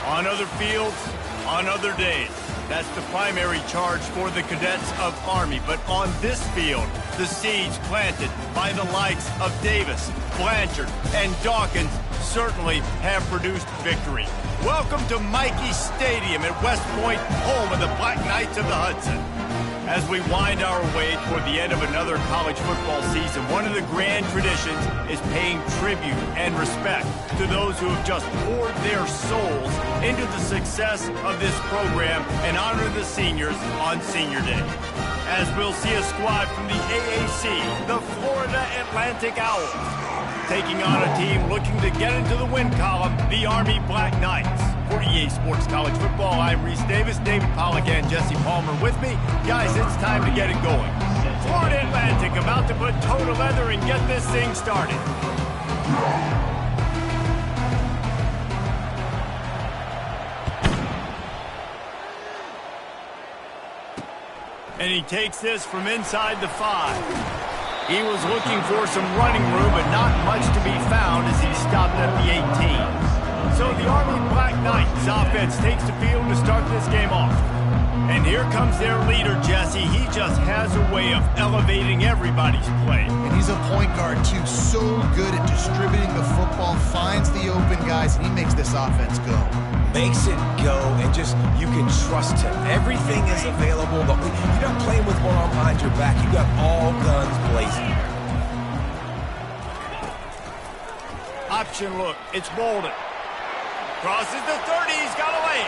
On other fields, on other days. That's the primary charge for the cadets of Army. But on this field, the siege planted by the likes of Davis, Blanchard, and Dawkins certainly have produced victory. Welcome to Mikey Stadium at West Point, home of the Black Knights of the Hudson. As we wind our way toward the end of another college football season, one of the grand traditions is paying tribute and respect to those who have just poured their souls into the success of this program and honor the seniors on Senior Day. As we'll see a squad from the AAC, the Florida Atlantic Owls, taking on a team looking to get into the win column, the Army Black Knights. For EA Sports College Football, I'm Reese Davis, David Pollack, and Jesse Palmer with me. Guys, it's time to get it going. Florida Atlantic about to put toe to leather and get this thing started. And he takes this from inside the 5. He was looking for some running room, but not much to be found as he stopped at the 18. So the Army Black Knights offense takes the field to start this game off. And here comes their leader, Jesse. He just has a way of elevating everybody's play. And he's a point guard, too. So good at distributing the football, finds the open guys, and he makes this offense go. Makes it go, and just, you can trust him. Everything is available, but you're not playing with one arm behind your back. You got all guns blazing. Option look. It's Bolden. Crosses the 30. He's got a lane.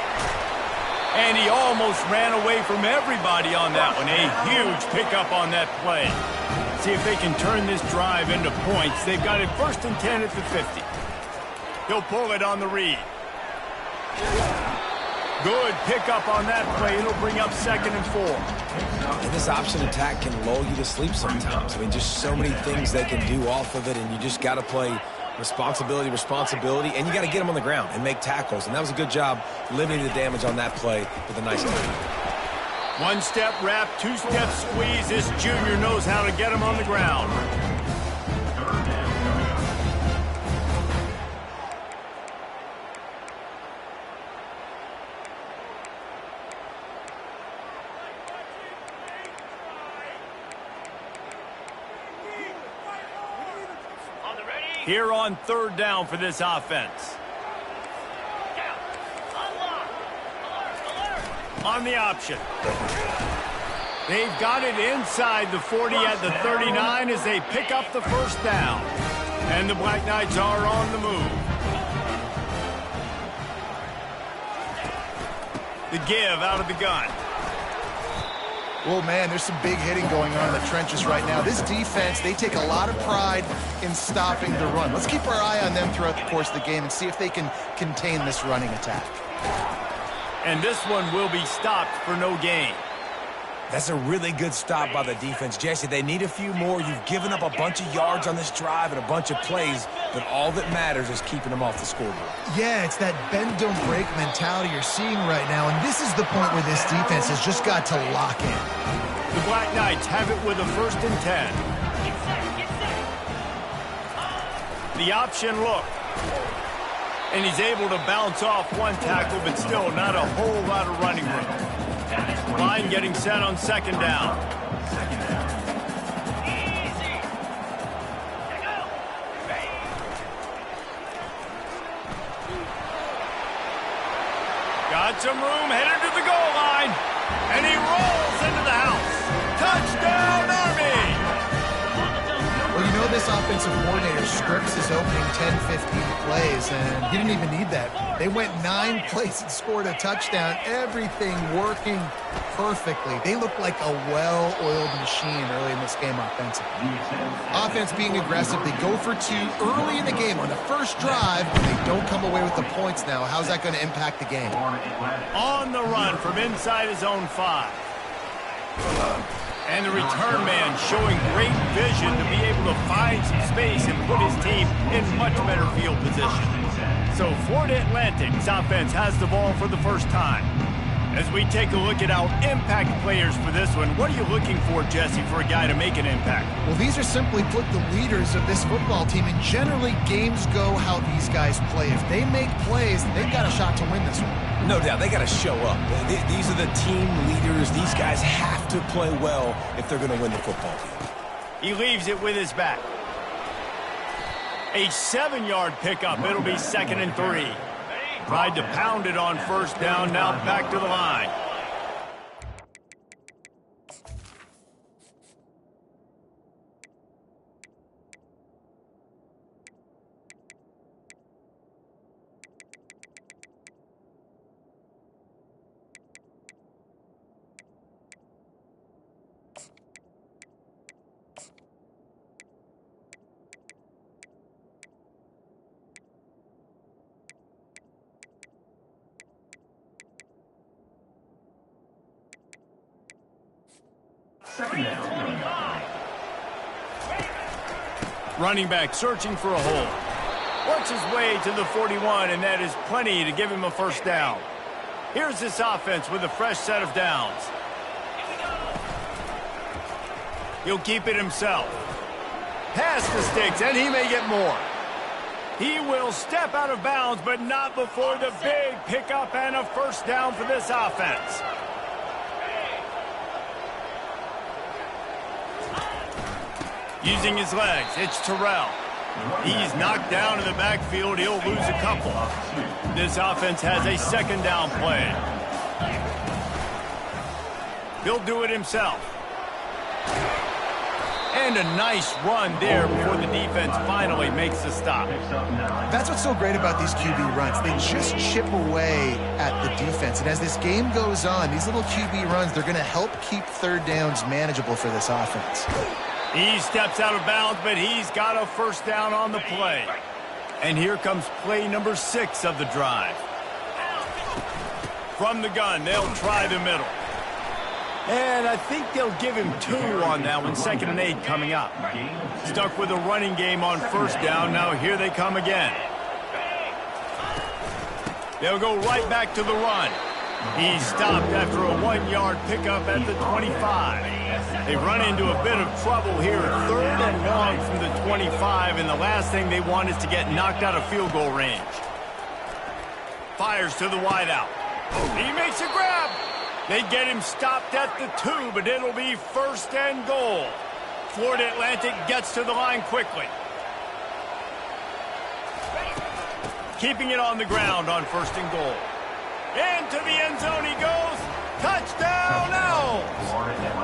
And he almost ran away from everybody on that one. A huge pickup on that play. See if they can turn this drive into points. They've got it 1st and 10 at the 50. He'll pull it on the read. Good pickup on that play. It'll bring up 2nd and 4. And this option attack can lull you to sleep sometimes. I mean, just so many things they can do off of it, and you just got to play responsibility, and you got to get them on the ground and make tackles. And that was a good job limiting the damage on that play with a nice tackle. 1-step wrap, 2-step squeeze. This junior knows how to get him on the ground. Here on 3rd down for this offense. On the option. They've got it inside the 40 at the 39 as they pick up the 1st down. And the Black Knights are on the move. The give out of the gun. Well, man, there's some big hitting going on in the trenches right now. This defense, they take a lot of pride in stopping the run. Let's keep our eye on them throughout the course of the game and see if they can contain this running attack. And this one will be stopped for no gain. That's a really good stop by the defense. Jesse, they need a few more. You've given up a bunch of yards on this drive and a bunch of plays, but all that matters is keeping them off the scoreboard. Yeah, it's that bend, don't break mentality you're seeing right now, and this is the point where this defense has just got to lock in. The Black Knights have it with a 1st and 10. The option look. And he's able to bounce off one tackle, but still not a whole lot of running room. Line getting set on 2nd down. Got some room, headed to the goal line. And he rolls into the house. Touchdown, Army! Well, you know this offensive coordinator scripts his opening 10, 15 plays, and he didn't even need that. They went 9 plays and scored a touchdown. Everything working perfectly. They look like a well-oiled machine early in this game offensively. Offense being aggressive. They go for 2 early in the game on the 1st drive, and they don't come away with the points now. How's that going to impact the game? On the run from inside his own 5. And the return man showing great vision to be able to find some space and put his team in much better field position. So Florida Atlantic's offense has the ball for the 1st time. As we take a look at our impact players for this one, what are you looking for, Jesse, for a guy to make an impact? Well, these are simply put the leaders of this football team, and generally games go how these guys play. If they make plays, they've got a shot to win this one. No doubt, they got to show up. These are the team leaders. These guys have to play well if they're going to win the football game. He leaves it with his back. A 7-yard pickup. It'll be 2nd and 3. Tried to pound it on first down, now back to the line. Running back searching for a hole. Works his way to the 41, and that is plenty to give him a first down. Here's this offense with a fresh set of downs. He'll keep it himself. Pass the sticks, and he may get more. He will step out of bounds, but not before the big pickup and a first down for this offense. Using his legs, it's Terrell. He's knocked down in the backfield. He'll lose a couple. This offense has a 2nd down play. He'll do it himself. And a nice run there before the defense finally makes the stop. That's what's so great about these QB runs. They just chip away at the defense. And as this game goes on, these little QB runs, they're going to help keep 3rd downs manageable for this offense. He steps out of bounds, but he's got a first down on the play. And here comes play number 6 of the drive. From the gun, they'll try the middle. And I think they'll give him 2 on that one, 2nd and 8 coming up. Stuck with a running game on first down. Now here they come again. They'll go right back to the run. He's stopped after a 1-yard pickup at the 25. They run into a bit of trouble here. 3rd and long from the 25, and the last thing they want is to get knocked out of field goal range. Fires to the wideout. He makes a grab. They get him stopped at the 2, but it'll be 1st and goal. Florida Atlantic gets to the line quickly. Keeping it on the ground on 1st and goal. Into the end zone he goes. Touchdown, Owls!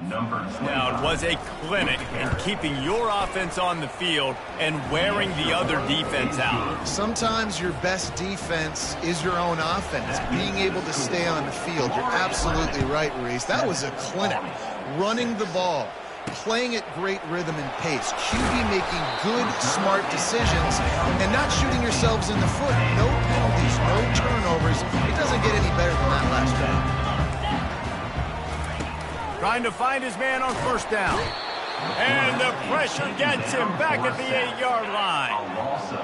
Now, it was a clinic in keeping your offense on the field and wearing the other defense out. Sometimes your best defense is your own offense, being able to stay on the field. You're absolutely right, Reese. That was a clinic. Running the ball, playing at great rhythm and pace, QB making good, smart decisions, and not shooting yourselves in the foot. No penalties, no turnovers. It doesn't get any better than that last drive. Trying to find his man on first down. And the pressure gets him back at the 8-yard line.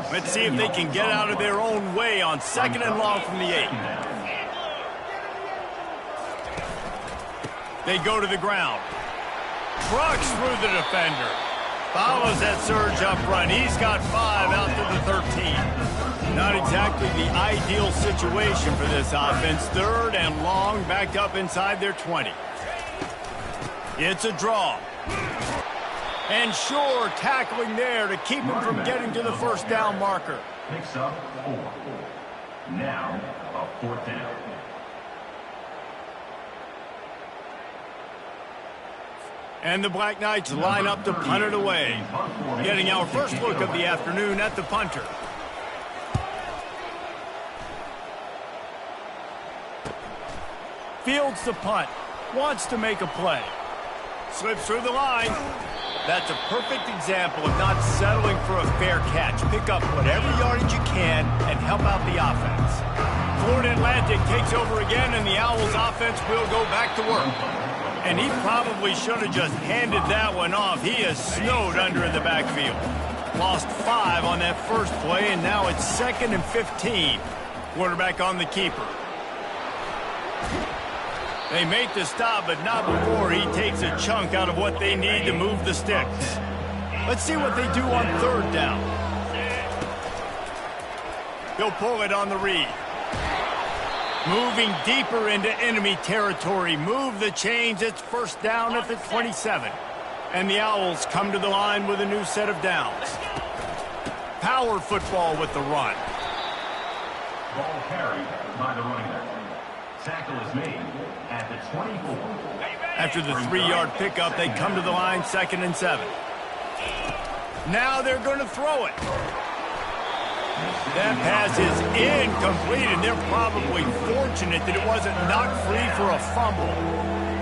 Let's see if they can get out of their own way on 2nd and long from the 8. They go to the ground. Trucks through the defender. Follows that surge up front. He's got 5 out to the 13. Not exactly the ideal situation for this offense. 3rd and long, backed up inside their 20. It's a draw. And sure, tackling there to keep him from getting to the first down marker. Picks up 4. Now, a 4th down. And the Black Knights line up to punt it away. Getting our first look of the afternoon at the punter. Fields the punt. Wants to make a play. Slips through the line. That's a perfect example of not settling for a fair catch. Pick up whatever yardage you can and help out the offense. Florida Atlantic takes over again, and the Owls offense will go back to work. And he probably should have just handed that one off. He is snowed under in the backfield. Lost 5 on that first play, and now it's 2nd and 15. Quarterback on the keeper. They make the stop, but not before he takes a chunk out of what they need to move the sticks. Let's see what they do on 3rd down. He'll pull it on the read. Moving deeper into enemy territory. Move the chains. It's first down at the 27. And the Owls come to the line with a new set of downs. Power football with the run. Ball carried by the running back. Tackle is made at the 24. After the 3-yard pickup, they come to the line 2nd and 7. Now they're going to throw it. That pass is incomplete, and they're probably fortunate that it wasn't knocked free for a fumble.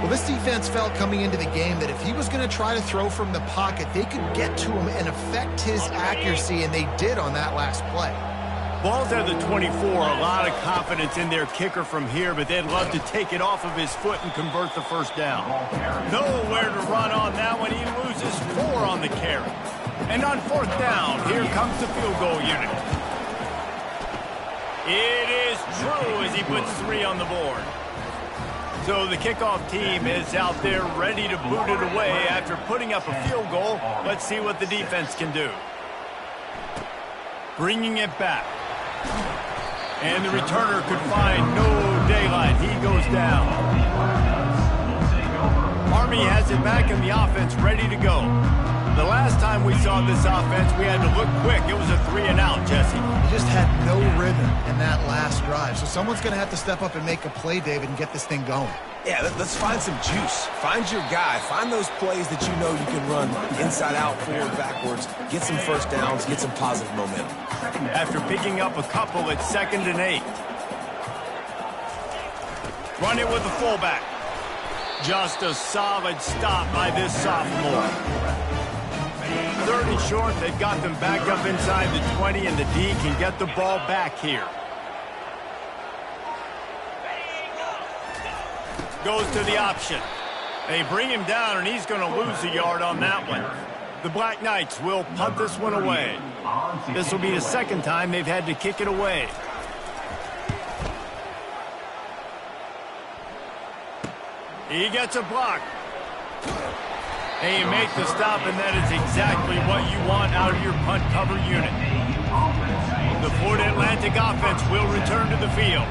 Well, this defense felt coming into the game that if he was going to try to throw from the pocket, they could get to him and affect his accuracy, and they did on that last play. Ball's at the 24, a lot of confidence in their kicker from here, but they'd love to take it off of his foot and convert the first down. Nowhere to run on that one. He loses 4 on the carry. And on 4th down, here comes the field goal unit. It is true as he puts 3 on the board. So the kickoff team is out there ready to boot it away after putting up a field goal. Let's see what the defense can do. Bringing it back. And the returner could find no daylight. He goes down. Army has it back in the offense, ready to go. The last time we saw this offense, we had to look quick. It was a 3-and-out, Jesse. He just had no rhythm in that last drive. So someone's going to have to step up and make a play, David, and get this thing going. Yeah, let's find some juice. Find your guy. Find those plays that you know you can run inside out, forward, backwards. Get some first downs. Get some positive momentum. After picking up a couple, it's 2nd and 8. Run it with the fullback. Just a solid stop by this sophomore. 3rd and short, they've got them back up inside the 20, and the D can get the ball back here. Goes to the option. They bring him down, and he's going to lose a yard on that one. The Black Knights will punt this one away. This will be the 2nd time they've had to kick it away. He gets a block. And you make the stop, and that is exactly what you want out of your punt cover unit. The Florida Atlantic offense will return to the field.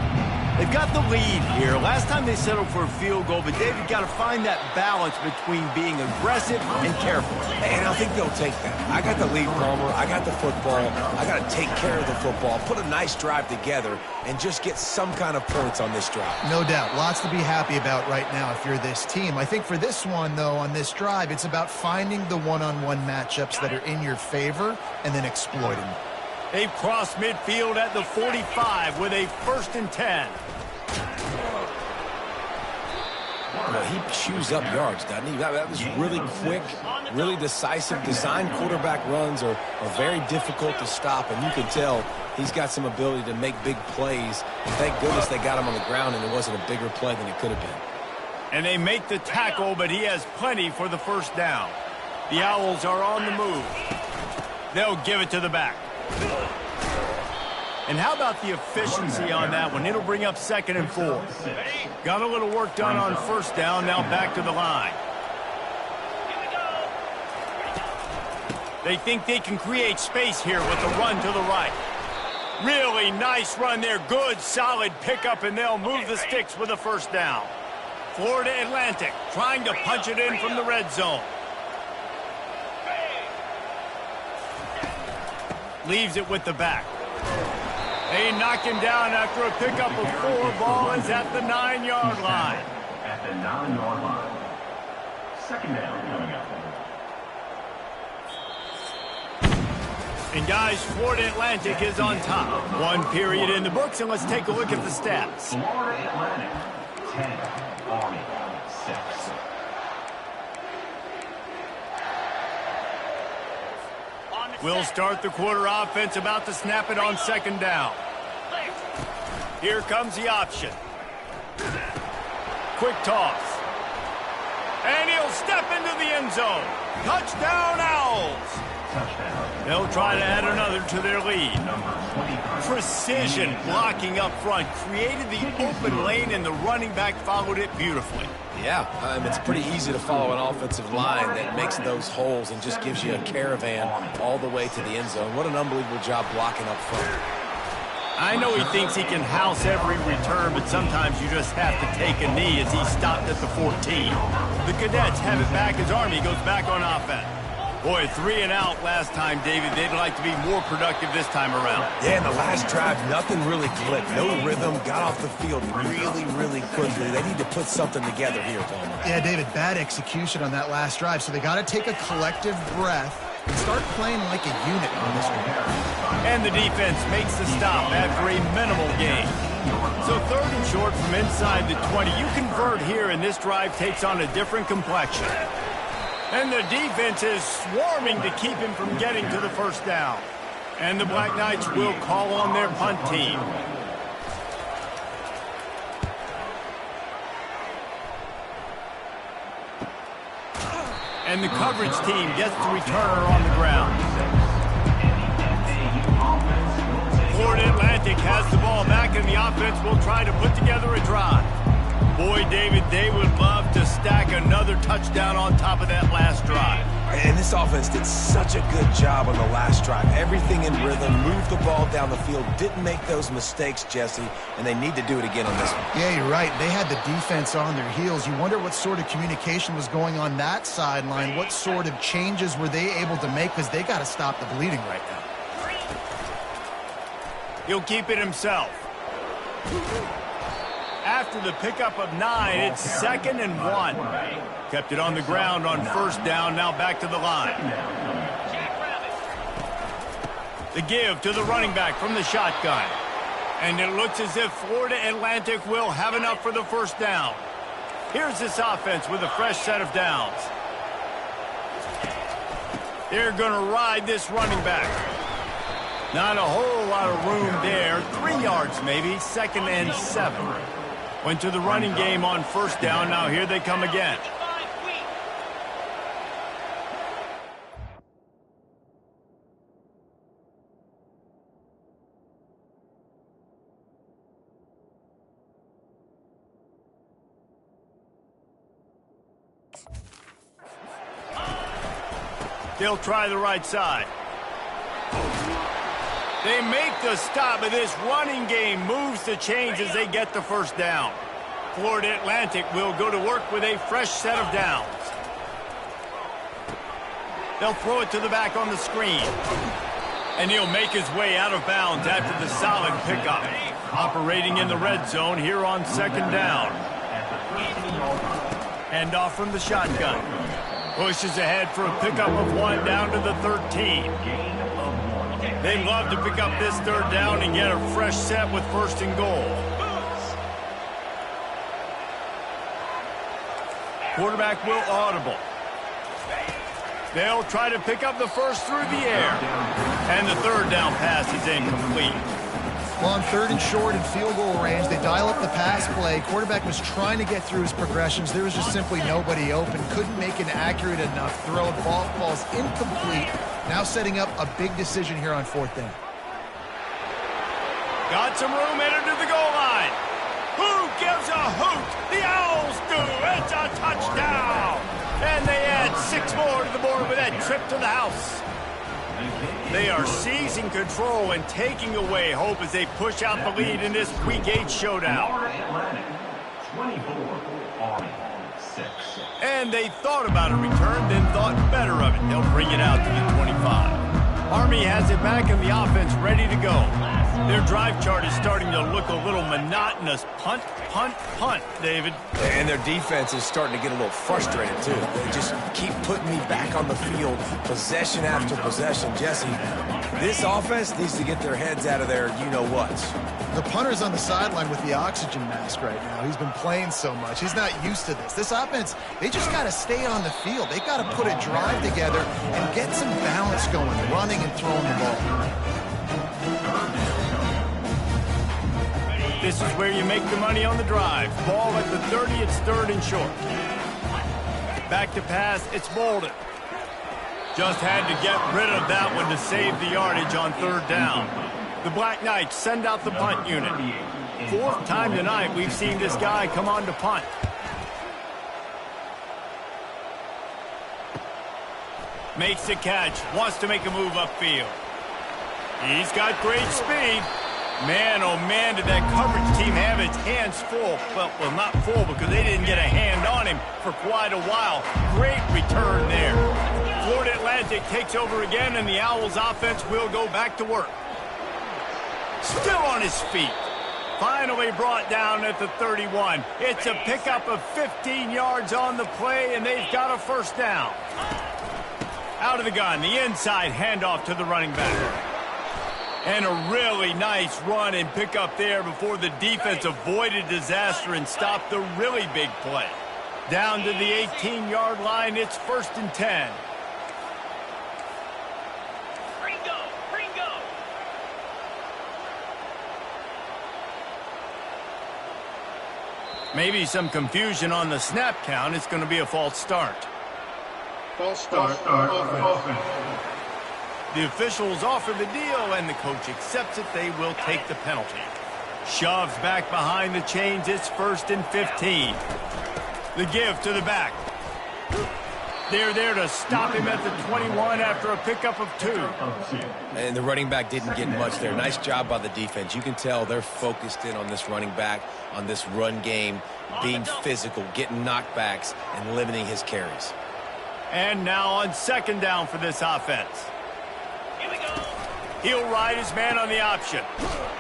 They've got the lead here. Last time they settled for a field goal, but David got to find that balance between being aggressive and careful. And I think they'll take that. I got the lead, Palmer. I got the football. I got to take care of the football, put a nice drive together, and just get some kind of points on this drive. No doubt. Lots to be happy about right now if you're this team. I think for this one, though, on this drive, it's about finding the one-on-one matchups that are in your favor and then exploiting them. They've crossed midfield at the 45 with a 1st and 10. Well, he chews up yards, doesn't he? That was really quick, really decisive. Design quarterback runs are very difficult to stop, and you can tell he's got some ability to make big plays. And thank goodness they got him on the ground, and it wasn't a bigger play than it could have been. And they make the tackle, but he has plenty for the 1st down. The Owls are on the move. They'll give it to the back. And how about the efficiency on that one? It'll bring up 2nd and 4. Got a little work done on 1st down, now back to the line. They think they can create space here with the run to the right. Really nice run there. Good, solid pickup, and they'll move the sticks with a 1st down. Florida Atlantic trying to punch it in from the red zone. Leaves it with the back. They knock him down after a pickup of 4. Ball is at the 9-yard line. At the 9-yard line. 2nd down coming up. And guys, Florida Atlantic is on top. 1 period in the books, and let's take a look at the stats. Florida Atlantic, 10. Army, 6. We'll start the quarter offense, about to snap it on 2nd down. Here comes the option. Quick toss. And he'll step into the end zone. Touchdown, Owls. Touchdown. They'll try to add another to their lead. Precision blocking up front created the open lane, and the running back followed it beautifully. Yeah, it's pretty easy to follow an offensive line that makes those holes and just gives you a caravan all the way to the end zone. What an unbelievable job blocking up front. I know he thinks he can house every return, but sometimes you just have to take a knee as he stopped at the 14. The Cadets have it back as Army goes back on offense. Boy, 3 and out last time, David. They'd like to be more productive this time around. Yeah, in the last drive, nothing really clicked. No rhythm, got off the field really quickly. They need to put something together here, Palmer. Yeah, David, bad execution on that last drive, so they got to take a collective breath and start playing like a unit on this one. And the defense makes the stop after a minimal gain. So 3rd and short from inside the 20. You convert here, and this drive takes on a different complexion. And the defense is swarming to keep him from getting to the 1st down. And the Black Knights will call on their punt team. And the coverage team gets the returner on the ground. Florida Atlantic has the ball back, and the offense will try to put together a drive. Boy, David, they would love to stack another touchdown on top of that last drive. And this offense did such a good job on the last drive. Everything in rhythm, moved the ball down the field, didn't make those mistakes, Jesse, and they need to do it again on this one. Yeah, you're right. They had the defense on their heels. You wonder what sort of communication was going on that sideline. What sort of changes were they able to make, because they got to stop the bleeding right now. He'll keep it himself. After the pickup of 9, it's 2nd and 1. Kept it on the ground on 1st down, now back to the line. The give to the running back from the shotgun. And it looks as if Florida Atlantic will have enough for the 1st down. Here's this offense with a fresh set of downs. They're going to ride this running back. Not a whole lot of room there. 3 yards maybe, 2nd and 7. Went to the running game on 1st down. Now here they come again. They'll try the right side. They make the stop, but this running game moves the chains as they get the first down. Florida Atlantic will go to work with a fresh set of downs. They'll throw it to the back on the screen. And he'll make his way out of bounds after the solid pickup. Operating in the red zone here on second down. Hand off from the shotgun. Pushes ahead for a pickup of 1 down to the 13. They'd love to pick up this third down and get a fresh set with first and goal. Quarterback will audible. They'll try to pick up the first through the air. And the third down pass is incomplete. Well, on 3rd and short and field goal range, they dial up the pass play. Quarterback was trying to get through his progressions. There was just simply nobody open. Couldn't make an accurate enough throw. Ball's incomplete. Now setting up a big decision here on 4th down. Got some room headed to the goal line. Who gives a hoot? The Owls do. It's a touchdown. And they add 6 more to the board with that trip to the house. They are seizing control and taking away hope as they push out the lead in this Week 8 showdown. 24, Army 6. And they thought about a return, then thought better of it. They'll bring it out to the 25. Army has it back and the offense ready to go. Their drive chart is starting to look a little monotonous. Punt, punt, punt, David. And their defense is starting to get a little frustrated, too. They just keep putting me back on the field, possession after possession. Jesse, this offense needs to get their heads out of their you-know-whats. The punter's on the sideline with the oxygen mask right now. He's been playing so much. He's not used to this. This offense, they just got to stay on the field. They got to put a drive together and get some balance going, running and throwing the ball. This is where you make the money on the drive. Ball at the 30, it's 3rd and short. Back to pass, it's Bolden. Just had to get rid of that one to save the yardage on 3rd down. The Black Knights send out the punt unit. 4th time tonight we've seen this guy come on to punt. Makes the catch, wants to make a move upfield. He's got great speed. Man, oh man, did that coverage team have its hands full. Well, not full because they didn't get a hand on him for quite a while. Great return there. Florida Atlantic takes over again, and the Owls offense will go back to work. Still on his feet. Finally brought down at the 31. It's a pickup of 15 yards on the play, and they've got a first down. Out of the gun, the inside handoff to the running back. And a really nice run and pickup there before the defense avoided disaster and stopped the really big play. Down to the 18-yard line, it's 1st and 10. Maybe some confusion on the snap count. It's going to be a false start. False start. Offense. The officials offer the deal, and the coach accepts it. They will take the penalty. Shoves back behind the chains. It's 1st and 15. The give to the back. They're there to stop him at the 21 after a pickup of 2. And the running back didn't get much there. Nice job by the defense. You can tell they're focused in on this running back, on this run game, being physical, getting knockbacks, and limiting his carries. And now on 2nd down for this offense. He'll ride his man on the option.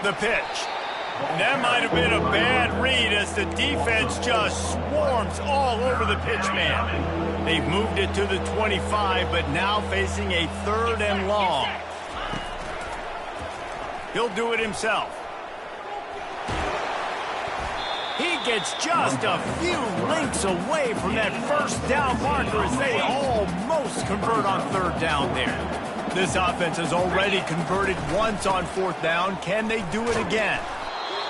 The pitch. And that might have been a bad read as the defense just swarms all over the pitch man. They've moved it to the 25, but now facing a 3rd and long. He'll do it himself. He gets just a few links away from that first down marker as they almost convert on 3rd down there. This offense has already converted once on 4th down. Can they do it again?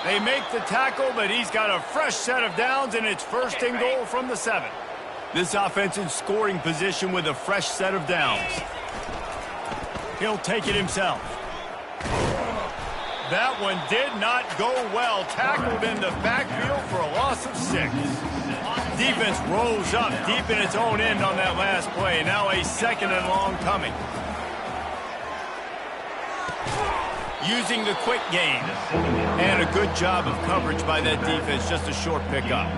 They make the tackle, but he's got a fresh set of downs, and it's 1st and goal from the 7. This offense in scoring position with a fresh set of downs. He'll take it himself. That one did not go well. Tackled in the backfield for a loss of 6. Defense rolls up deep in its own end on that last play. Now a 2nd and long coming. using the quick game. And a good job of coverage by that defense, just a short pickup.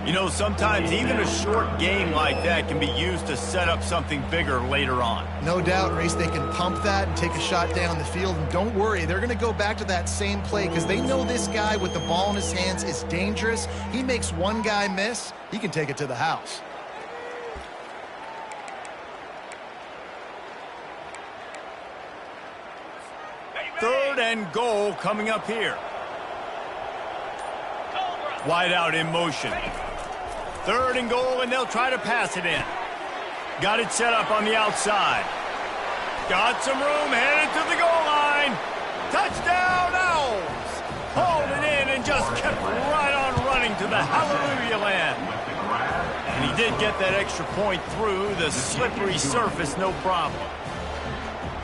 You know, sometimes even a short game like that can be used to set up something bigger later on. No doubt, Race, they can pump that and take a shot down the field. And don't worry, they're going to go back to that same play because they know this guy with the ball in his hands is dangerous. He makes one guy miss, he can take it to the house. Third and goal coming up here. Wide out in motion. Third and goal, and they'll try to pass it in. Got it set up on the outside. Got some room, headed to the goal line. Touchdown, Owls! Hauled it in and just kept right on running to the hallelujah land. And he did get that extra point through the slippery surface, no problem.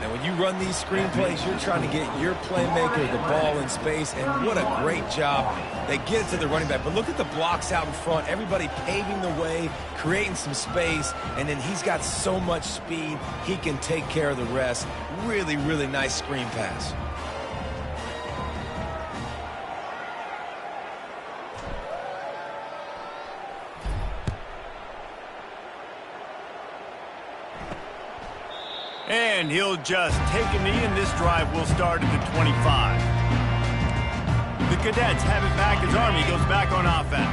And when you run these screen plays, you're trying to get your playmaker the ball in space, and what a great job. They get it to the running back, but look at the blocks out in front. Everybody paving the way, creating some space, and then he's got so much speed, he can take care of the rest. Really, really nice screen pass. And he'll just take a knee, and this drive will start at the 25. The Cadets have it back as Army goes back on offense.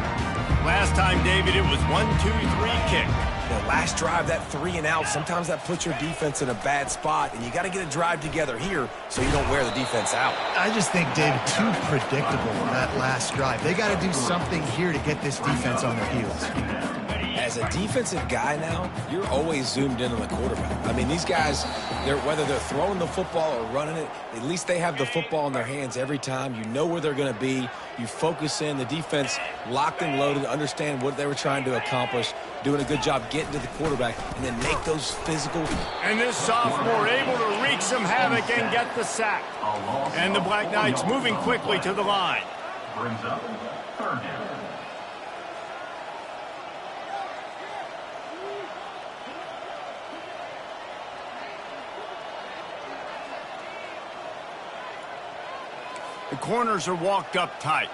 Last time, David, it was 1-2-3 kick. The last drive, that 3 and out, sometimes that puts your defense in a bad spot, and you got to get a drive together here so you don't wear the defense out. I just think, David, too predictable that last drive. They got to do something here to get this defense on their heels. As a defensive guy now, you're always zoomed in on the quarterback. I mean, these guys, whether they're throwing the football or running it, at least they have the football in their hands every time. You know where they're going to be. You focus in. The defense locked and loaded, understand what they were trying to accomplish, doing a good job getting to the quarterback, and then make those physical. And this sophomore able to wreak some havoc and get the sack. And the Black Knights moving quickly to the line. Brings up third down. The corners are walked up tight.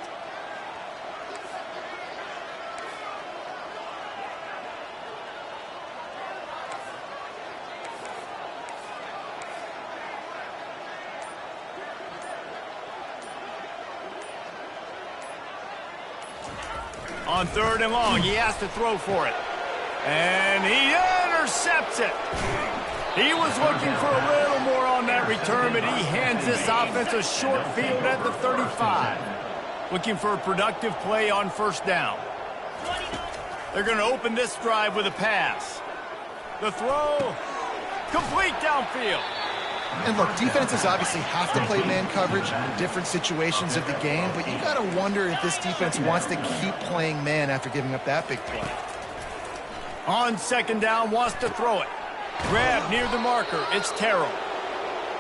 On third and long, he has to throw for it. And he intercepts it. He was looking for a little more on that return, but he hands this offense a short field at the 35. Looking for a productive play on first down. They're going to open this drive with a pass. The throw, complete downfield. And look, defenses obviously have to play man coverage in different situations of the game, but you got to wonder if this defense wants to keep playing man after giving up that big play. On second down, wants to throw it. Grab near the marker. It's Terrell.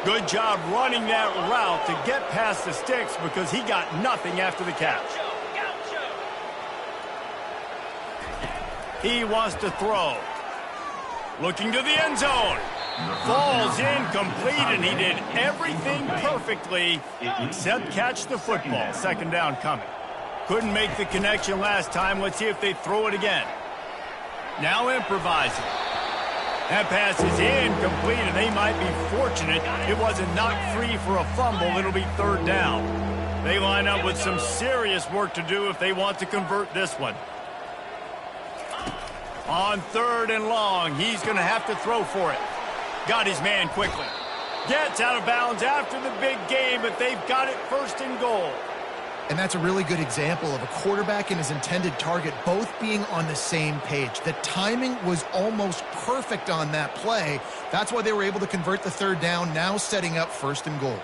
Good job running that route to get past the sticks because he got nothing after the catch. He wants to throw. Looking to the end zone. Falls incomplete, and he did everything perfectly except catch the football. Second down coming. Couldn't make the connection last time. Let's see if they throw it again. Now improvising. That pass is incomplete, and they might be fortunate it wasn't knocked free for a fumble. It'll be third down. They line up with some serious work to do if they want to convert this one. On third and long, he's going to have to throw for it. Got his man quickly. Gets out of bounds after the big game, but they've got it first and goal. And that's a really good example of a quarterback and his intended target both being on the same page. The timing was almost perfect on that play. That's why they were able to convert the third down, now setting up first and goal.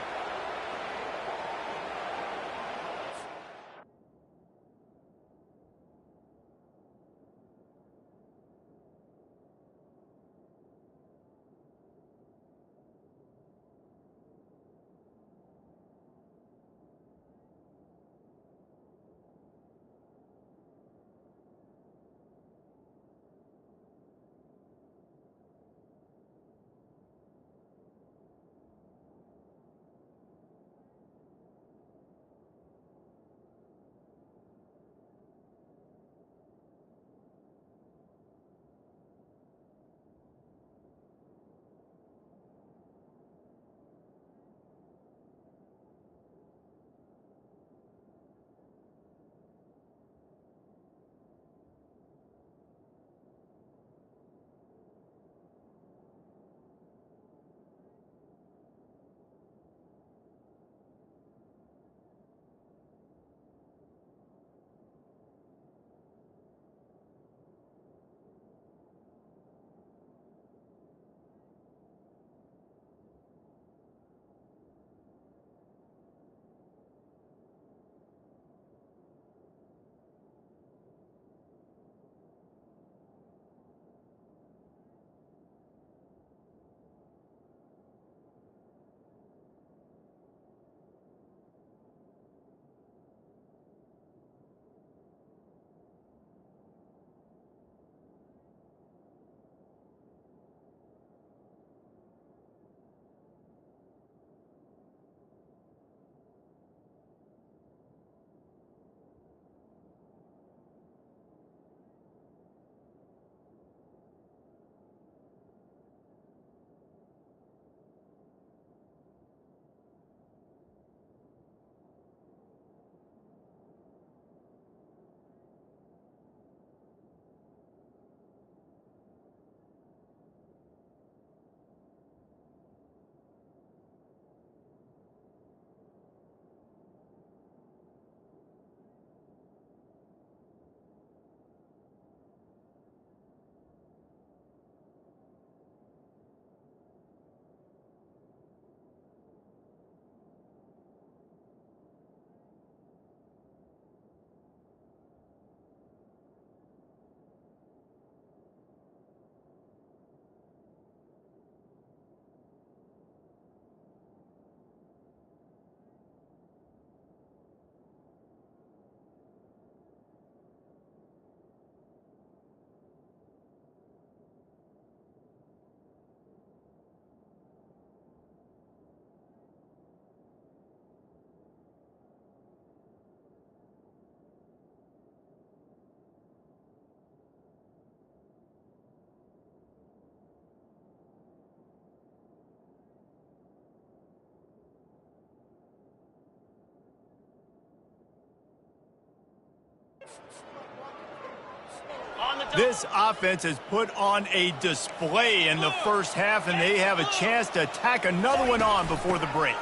This offense has put on a display in the first half, and they have a chance to tack another one on before the break.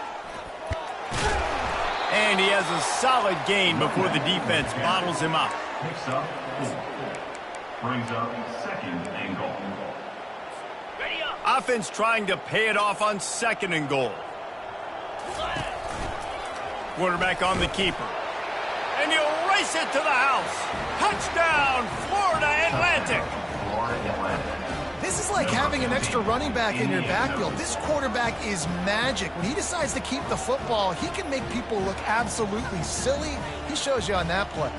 And he has a solid gain before the defense bottles him up. Picks up, brings up second and goal. Offense trying to pay it off on second and goal. Quarterback on the keeper. And he'll race it to the house. Touchdown, Florida Atlantic. This is like having an extra running back in your backfield. This quarterback is magic. When he decides to keep the football, he can make people look absolutely silly. He shows you on that play.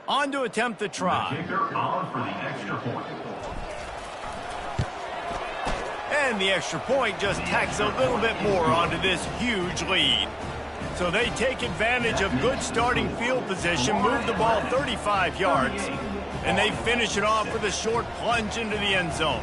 On to attempt the try. The kicker on for the extra point. And the extra point just tacks a little bit more onto this huge lead. So they take advantage of good starting field position, move the ball 35 yards, and they finish it off with a short plunge into the end zone.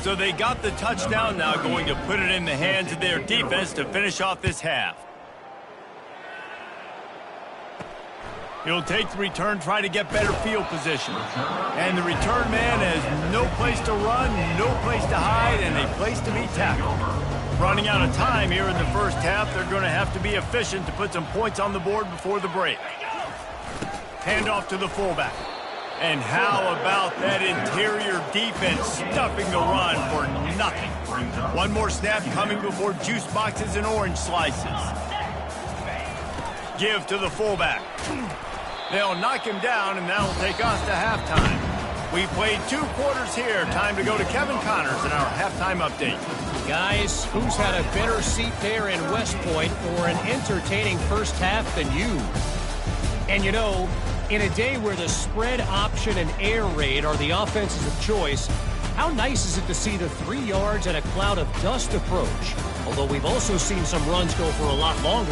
So they got the touchdown, now going to put it in the hands of their defense to finish off this half. He'll take the return, try to get better field position. And the return man has no place to run, no place to hide, and a place to be tackled. Running out of time here in the first half, they're going to have to be efficient to put some points on the board before the break. Handoff to the fullback. And how about that interior defense stuffing the run for nothing? One more snap coming before juice boxes and orange slices. Give to the fullback. They'll knock him down, and that'll take us to halftime. We played 2 quarters here. Time to go to Kevin Connors in our halftime update. Guys, who's had a better seat there in West Point for an entertaining first half than you? And you know, In a day where the spread option and air raid are the offenses of choice, how nice is it to see the 3 yards and a cloud of dust approach? Although we've also seen some runs go for a lot longer.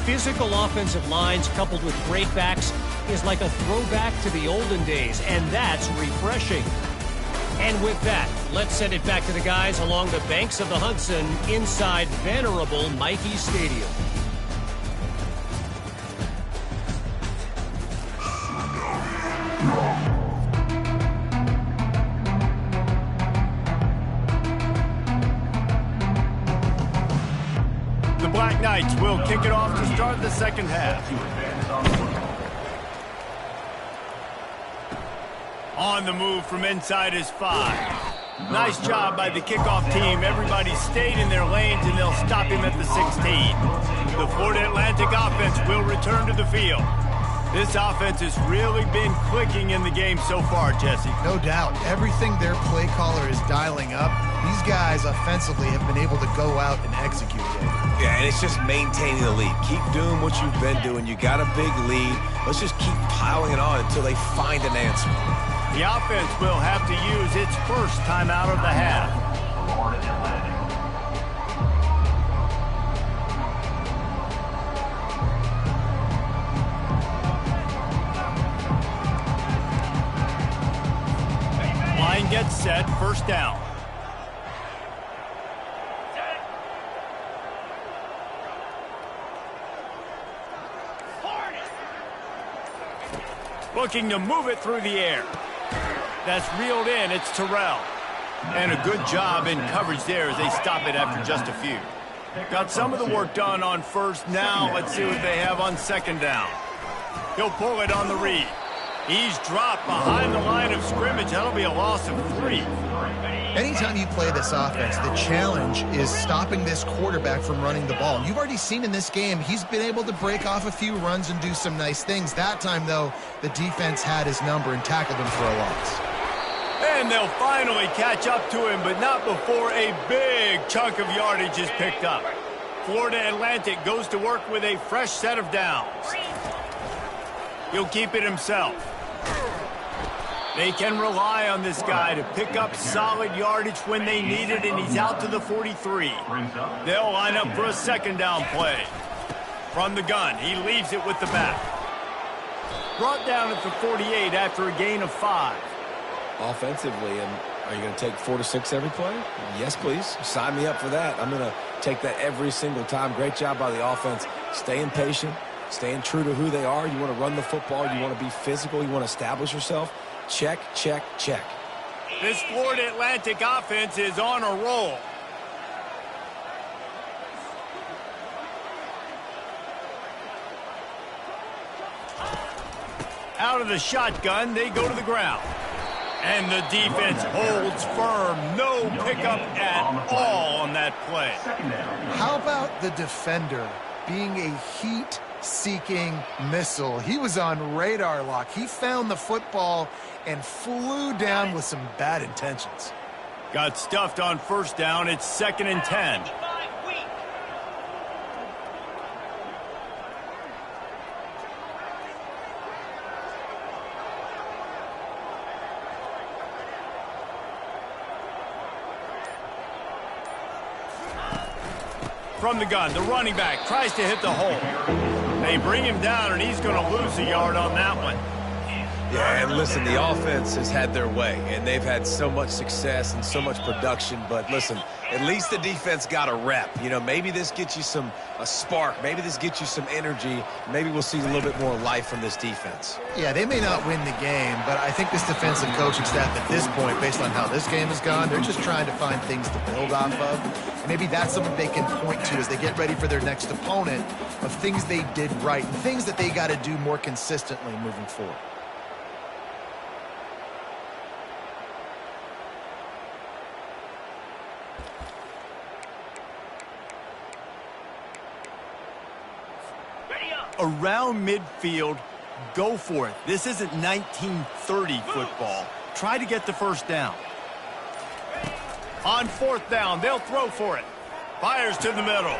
Physical offensive lines coupled with great backs is like a throwback to the olden days, and that's refreshing. And with that, let's send it back to the guys along the banks of the Hudson inside venerable Michie Stadium. The Black Knights will kick it off to start the second half. On the move from inside is 5. Nice job by the kickoff team. Everybody stayed in their lanes, and they'll stop him at the 16. The Florida Atlantic offense will return to the field. This offense has really been clicking in the game so far, Jesse. No doubt. Everything their play caller is dialing up, these guys offensively have been able to go out and execute it. Yeah, and it's just maintaining the lead. Keep doing what you've been doing. You got a big lead. Let's just keep piling it on until they find an answer. The offense will have to use its first timeout of the half. Line gets set, first down. Looking to move it through the air. That's reeled in. It's Terrell. And a good job in coverage there as they stop it after just a few. Got some of the work done on first. Now let's see what they have on second down. He'll pull it on the read. He's dropped behind the line of scrimmage. That'll be a loss of 3. Anytime you play this offense, the challenge is stopping this quarterback from running the ball. And you've already seen in this game, he's been able to break off a few runs and do some nice things. That time, though, the defense had his number and tackled him for a loss. And they'll finally catch up to him, but not before a big chunk of yardage is picked up. Florida Atlantic goes to work with a fresh set of downs. He'll keep it himself. They can rely on this guy to pick up solid yardage when they need it, and he's out to the 43. They'll line up for a second down play. From the gun, he leaves it with the back. Brought down at the 48 after a gain of 5. Offensively, and are you going to take 4 to 6 every play? Yes, please. Sign me up for that. I'm going to take that every single time. Great job by the offense. Staying patient, staying true to who they are. You want to run the football. You want to be physical. You want to establish yourself. Check, check, check. This Florida Atlantic offense is on a roll. Out of the shotgun, they go to the ground. And the defense holds firm. No pickup at all on that play. How about the defender being a heat-seeking missile? He was on radar lock. He found the football and flew down with some bad intentions. Got stuffed on first down. It's 2nd and 10. From the gun, the running back tries to hit the hole. They bring him down, and he's going to lose a yard on that one. Yeah, and listen, the offense has had their way, and they've had so much success and so much production. But listen, at least the defense got a rep. You know, maybe this gets you a spark. Maybe this gets you some energy. Maybe we'll see a little bit more life from this defense. Yeah, they may not win the game, but I think this defensive coaching staff at this point, based on how this game has gone, they're just trying to find things to build off of. Maybe that's something they can point to as they get ready for their next opponent of things they did right and things that they got to do more consistently moving forward. Around midfield, go for it. This isn't 1930 football. Try to get the first down. On 4th down, they'll throw for it. Fires to the middle.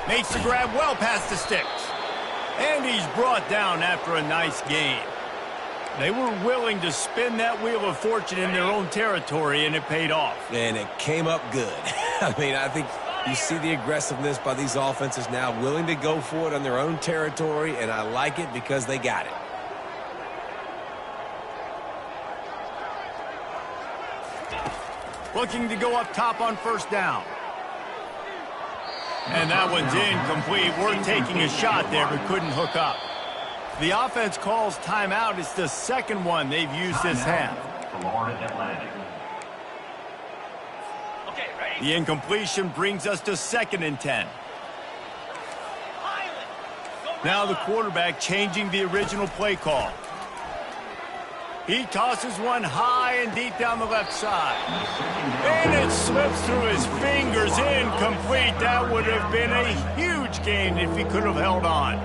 Makes the grab well past the sticks. And he's brought down after a nice gain. They were willing to spin that wheel of fortune in their own territory, and it paid off. And it came up good. I mean, I think you see the aggressiveness by these offenses now, willing to go for it on their own territory, and I like it because they got it. Looking to go up top on first down. And that one's incomplete. We're taking a shot there, but couldn't hook up. The offense calls timeout. It's the second one they've used this half. The incompletion brings us to 2nd and 10. Now the quarterback changing the original play call. He tosses one high and deep down the left side. And it slips through his fingers, incomplete. That would have been a huge gain if he could have held on.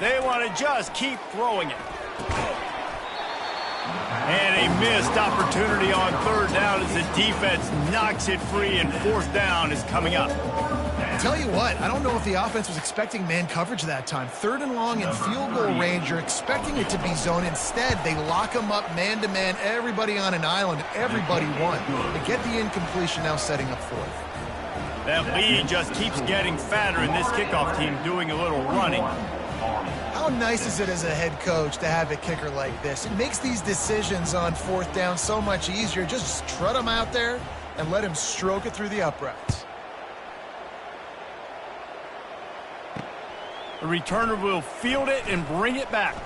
They want to just keep throwing it. And a missed opportunity on 3rd down as the defense knocks it free, and 4th down is coming up. I'll tell you what, I don't know if the offense was expecting man coverage that time. 3rd and long in field goal range, you're expecting it to be zone. Instead, they lock them up man-to-man, everybody on an island, everybody won. They get the incompletion, now setting up 4th. That lead just keeps getting fatter, and this kickoff team doing a little running. How nice is it as a head coach to have a kicker like this? It makes these decisions on 4th down so much easier. Just strut him out there and let him stroke it through the uprights. The returner will field it and bring it back.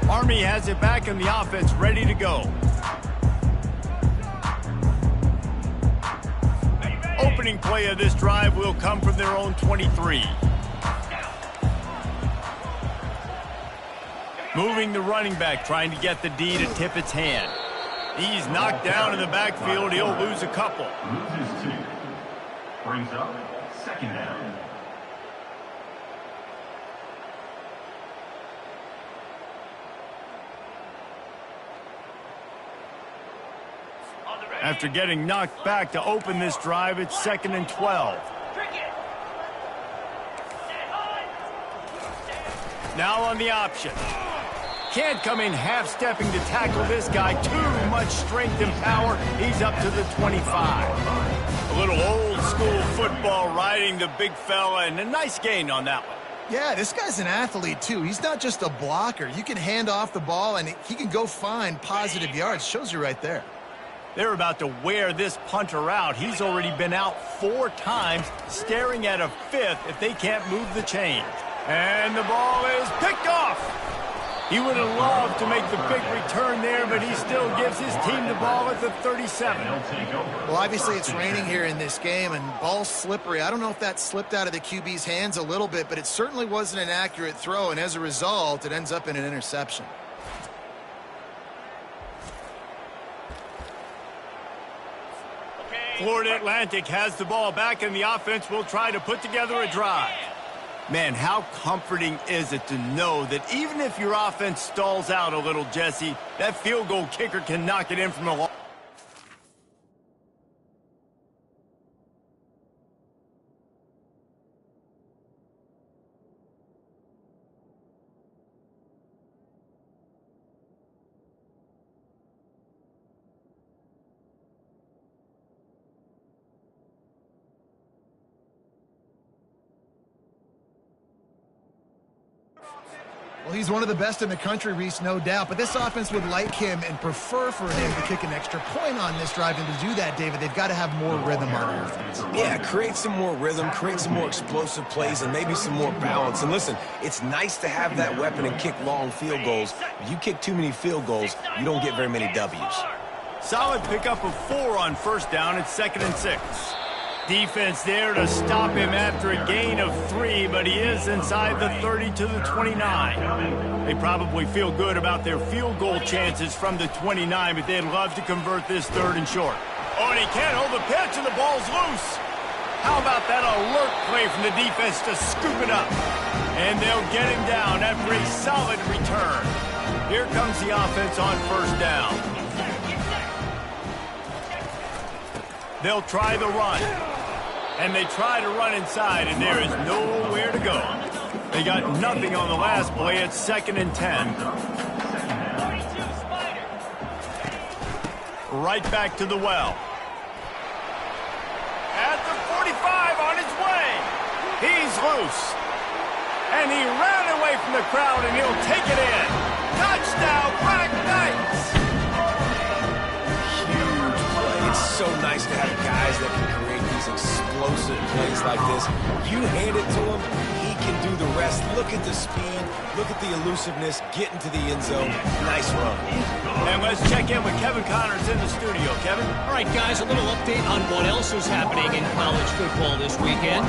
Army has it back and the offense ready to go. Opening play of this drive will come from their own 23. Moving the running back, trying to get the D to tip its hand. He's knocked down in the backfield. He'll lose a couple. Loses 2. Brings up 2nd down. After getting knocked back to open this drive, it's 2nd and 12. Now on the option. Can't come in half-stepping to tackle this guy. Too much strength and power. He's up to the 25. A little old-school football riding the big fella, and a nice gain on that one. Yeah, this guy's an athlete, too. He's not just a blocker. You can hand off the ball, and he can go find positive yards. Shows you right there. They're about to wear this punter out. He's already been out 4 times, staring at a 5th if they can't move the chains. And the ball is picked off. He would have loved to make the big return there, but he still gives his team the ball at the 37. Well, obviously it's raining here in this game, and ball's slippery. I don't know if that slipped out of the QB's hands a little bit, but it certainly wasn't an accurate throw, and as a result, it ends up in an interception. Florida Atlantic has the ball back, and the offense will try to put together a drive. Man, how comforting is it to know that even if your offense stalls out a little, Jesse, that field goal kicker can knock it in from a long... Well, he's one of the best in the country, Reese, no doubt. But this offense would like him and prefer for him to kick an extra point on this drive. And to do that, David, they've got to have more rhythm on offense. Yeah, create some more rhythm, create some more explosive plays, and maybe some more balance. And listen, it's nice to have that weapon and kick long field goals. If you kick too many field goals, you don't get very many W's. Solid pickup of 4 on first down. It's 2nd and 6. Defense there to stop him after a gain of 3, but he is inside the 30 to the 29. They probably feel good about their field goal chances from the 29, but they'd love to convert this 3rd and short. Oh, and he can't hold the pitch, and the ball's loose. How about that alert play from the defense to scoop it up? And they'll get him down after a solid return. Here comes the offense on first down. They'll try the run. And they try to run inside, and there is nowhere to go. They got nothing on the last play. It's 2nd and 10. Right back to the well. At the 45, on his way. He's loose. And he ran away from the crowd, and he'll take it in. Touchdown, Black Knights! Huge play. It's so nice to have guys that can create these explosive plays like this. You hand it to him, he can do the rest. Look at the speed. Look at the elusiveness. Get into the end zone. Nice run. And let's check in with Kevin Connors in the studio. Kevin? All right, guys, a little update on what else is happening in college football this weekend.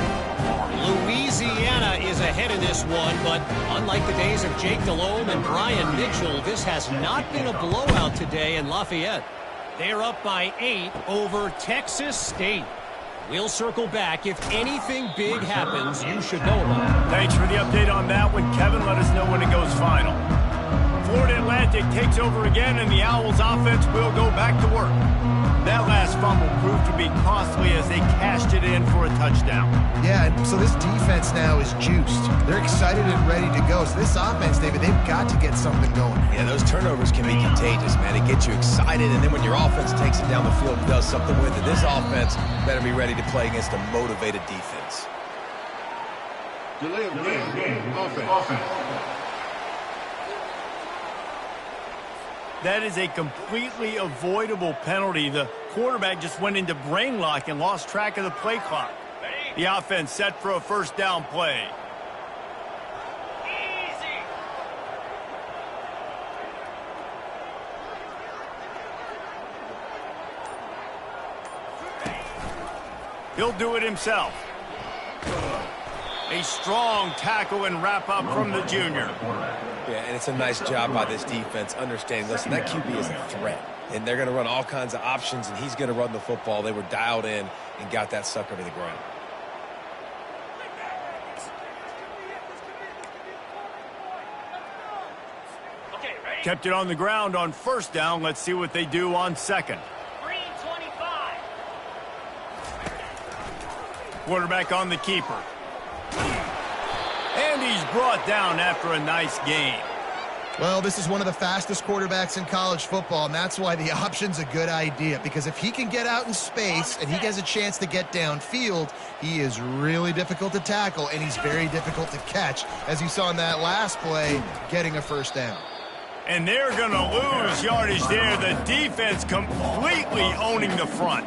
Louisiana is ahead in this one, but unlike the days of Jake Delhomme and Brian Mitchell, this has not been a blowout today in Lafayette. They're up by 8 over Texas State. We'll circle back. If anything big happens, you should know about it. Thanks for the update on that one, Kevin. Let us know when it goes final. Florida Atlantic takes over again, and the Owls offense will go back to work. That last fumble proved to be costly as they cashed it in for a touchdown. Yeah, and so this defense now is juiced. They're excited and ready to go. So this offense, David, they've got to get something going. Yeah, those turnovers can be contagious, man. It gets you excited, and then when your offense takes it down the field and does something with it, this offense better be ready to play against a motivated defense. Delay of game. Offense. That is a completely avoidable penalty. The quarterback just went into brain lock and lost track of the play clock. The offense set for a first down play. He'll do it himself. A strong tackle and wrap up from the junior. Yeah, and it's a nice job by this defense understanding, listen, that QB is a threat. And they're going to run all kinds of options, and he's going to run the football. They were dialed in and got that sucker to the ground. Kept it on the ground on first down. Let's see what they do on second. Quarterback on the keeper. And he's brought down after a nice game. Well, this is one of the fastest quarterbacks in college football, and that's why the option's a good idea. Because if he can get out in space and he has a chance to get downfield, he is really difficult to tackle, and he's very difficult to catch, as you saw in that last play, getting a first down. And they're going to lose yardage there. The defense completely owning the front.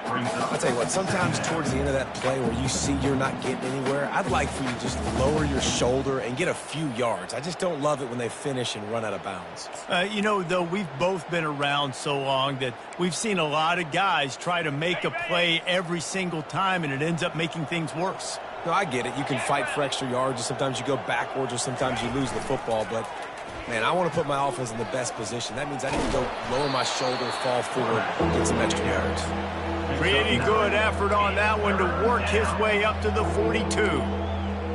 I'll tell you what, sometimes towards the end of that play where you see you're not getting anywhere, I'd like for you to just lower your shoulder and get a few yards. I just don't love it when they finish and run out of bounds. You know, though, we've both been around so long that we've seen a lot of guys try to make a play every single time, and it ends up making things worse. No, I get it. You can fight for extra yards, or sometimes you go backwards, or sometimes you lose the football, but man, I want to put my offense in the best position. That means I need to go lower my shoulder, fall forward, and get some extra yards. Pretty good effort on that one to work his way up to the 42.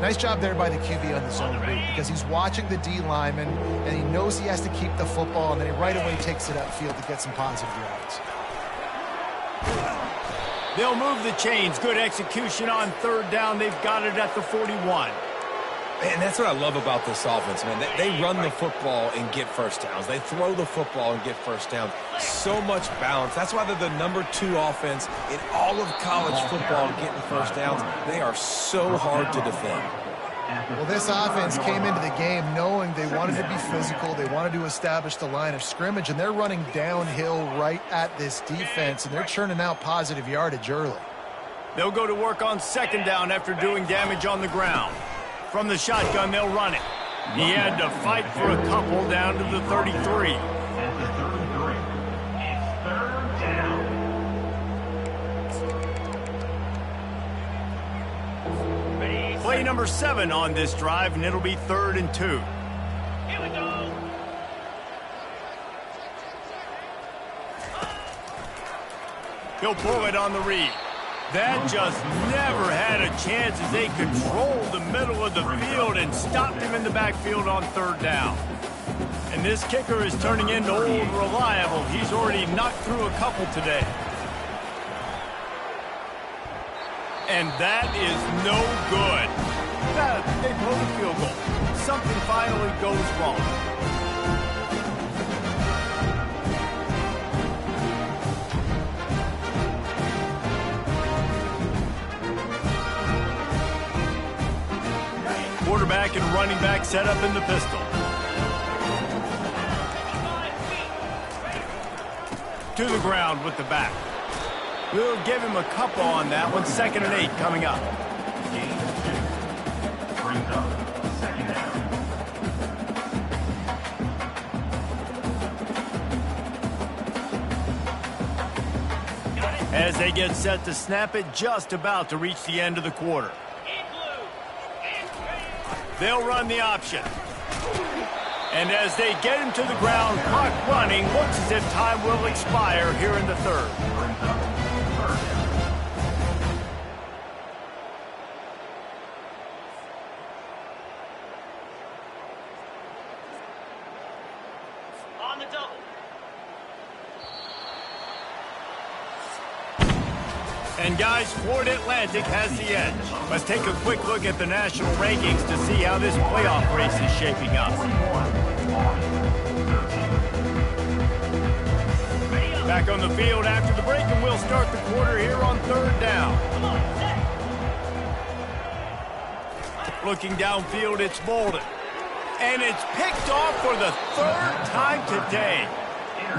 Nice job there by the QB on the zone read, because he's watching the D lineman, and he knows he has to keep the football, and then he right away takes it upfield to get some positive yards. They'll move the chains. Good execution on third down. They've got it at the 41. And that's what I love about this offense, man. They run the football and get first downs. They throw the football and get first downs. So much balance. That's why they're the #2 offense in all of college football getting first downs. They are so hard to defend. Well, this offense came into the game knowing they wanted to be physical. They wanted to establish the line of scrimmage, and they're running downhill right at this defense, and they're churning out positive yardage early. They'll go to work on second down after doing damage on the ground. From the shotgun, they'll run it. He had to fight for a couple down to the 33. At the 33, it's third down. Play number 7 on this drive, and it'll be 3rd and 2. Here we go. He'll pull it on the read. That just never had a chance as they controlled the middle of the field and stopped him in the backfield on third down. And this kicker is turning into old reliable. He's already knocked through a couple today. And that is no good. They blow the field goal. Something finally goes wrong. Quarterback and running back set up in the pistol. To the ground with the back. We'll give him a couple on that one. 2nd and 8 coming up. Brings up 2nd down. As they get set to snap it, just about to reach the end of the quarter. They'll run the option. And as they get him to the ground, clock running, looks as if time will expire here in the third. On the double. And guys, Florida Atlantic has the edge. Let's take a quick look at the national rankings to see how this playoff race is shaping up. Back on the field after the break, and we'll start the quarter here on third down. Looking downfield, it's Bolden. And it's picked off for the 3rd time today.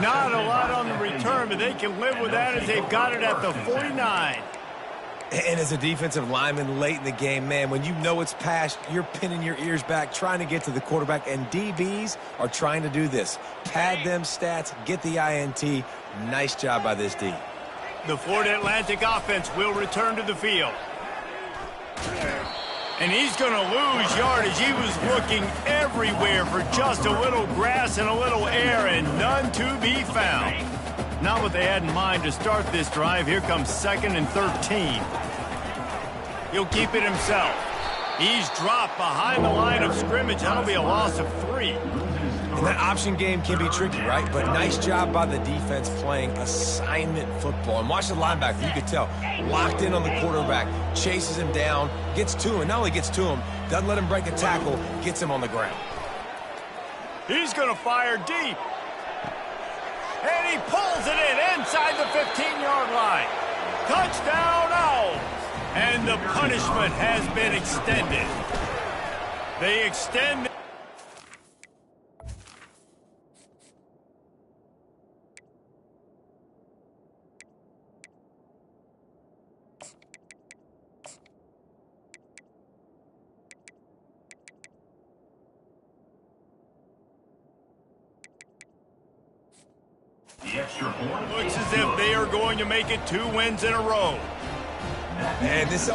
Not a lot on the return, but they can live with that as they've got it at the 49. And as a defensive lineman late in the game, man, when you know it's passed, you're pinning your ears back, trying to get to the quarterback, and DBs are trying to do this. Pad them stats, get the INT. Nice job by this D. The Florida Atlantic offense will return to the field. And he's going to lose yardage. He was looking everywhere for just a little grass and a little air, and none to be found. Not what they had in mind to start this drive. Here comes 2nd and 13. He'll keep it himself. He's dropped behind the line of scrimmage. That'll be a loss of 3. And that option game can be tricky, right? But nice job by the defense playing assignment football. And watch the linebacker. You could tell. Locked in on the quarterback. Chases him down. Gets to him. Not only gets to him, doesn't let him break a tackle. Gets him on the ground. He's going to fire deep. And he pulls it in inside the 15-yard line. Touchdown, Owls. And the punishment has been extended. They extend... The extra point. Looks as if they are going to make it 2 wins in a row. And this...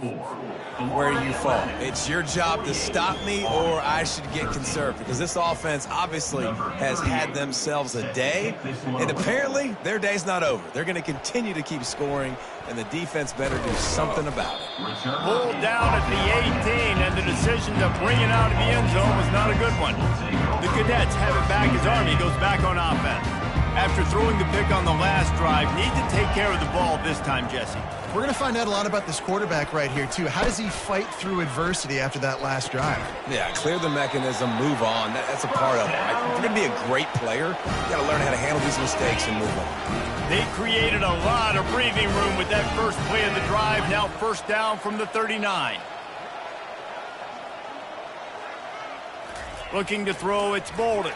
where you fall. It's your job to stop me, or I should get conservative, because this offense obviously has had themselves a day, and apparently their day's not over. They're going to continue to keep scoring, and the defense better do something about it. Pulled down at the 18, and the decision to bring it out of the end zone was not a good one. The Cadets have it back as Army goes back on offense. After throwing the pick on the last drive, need to take care of the ball this time, Jesse. We're going to find out a lot about this quarterback right here, too. How does he fight through adversity after that last drive? Yeah, clear the mechanism, move on. That's a part of it, right? If you're going to be a great player, you got to learn how to handle these mistakes and move on. They created a lot of breathing room with that first play of the drive. Now first down from the 39. Looking to throw, it's Bolden.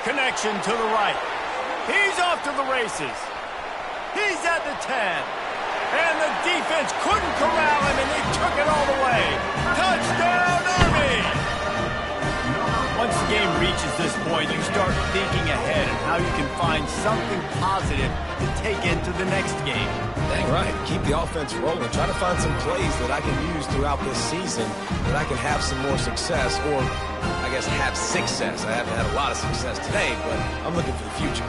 Connection to the right. He's off to the races. He's at the 10. And the defense couldn't corral him, and they took it all the way. Touchdown, Army! Once the game reaches this point, you start thinking ahead of how you can find something positive to take into the next game. Dang right. Keep the offense rolling. Try to find some plays that I can use throughout this season that I can have some more success, or I guess have success. I haven't had a lot of success today, but I'm looking for the future.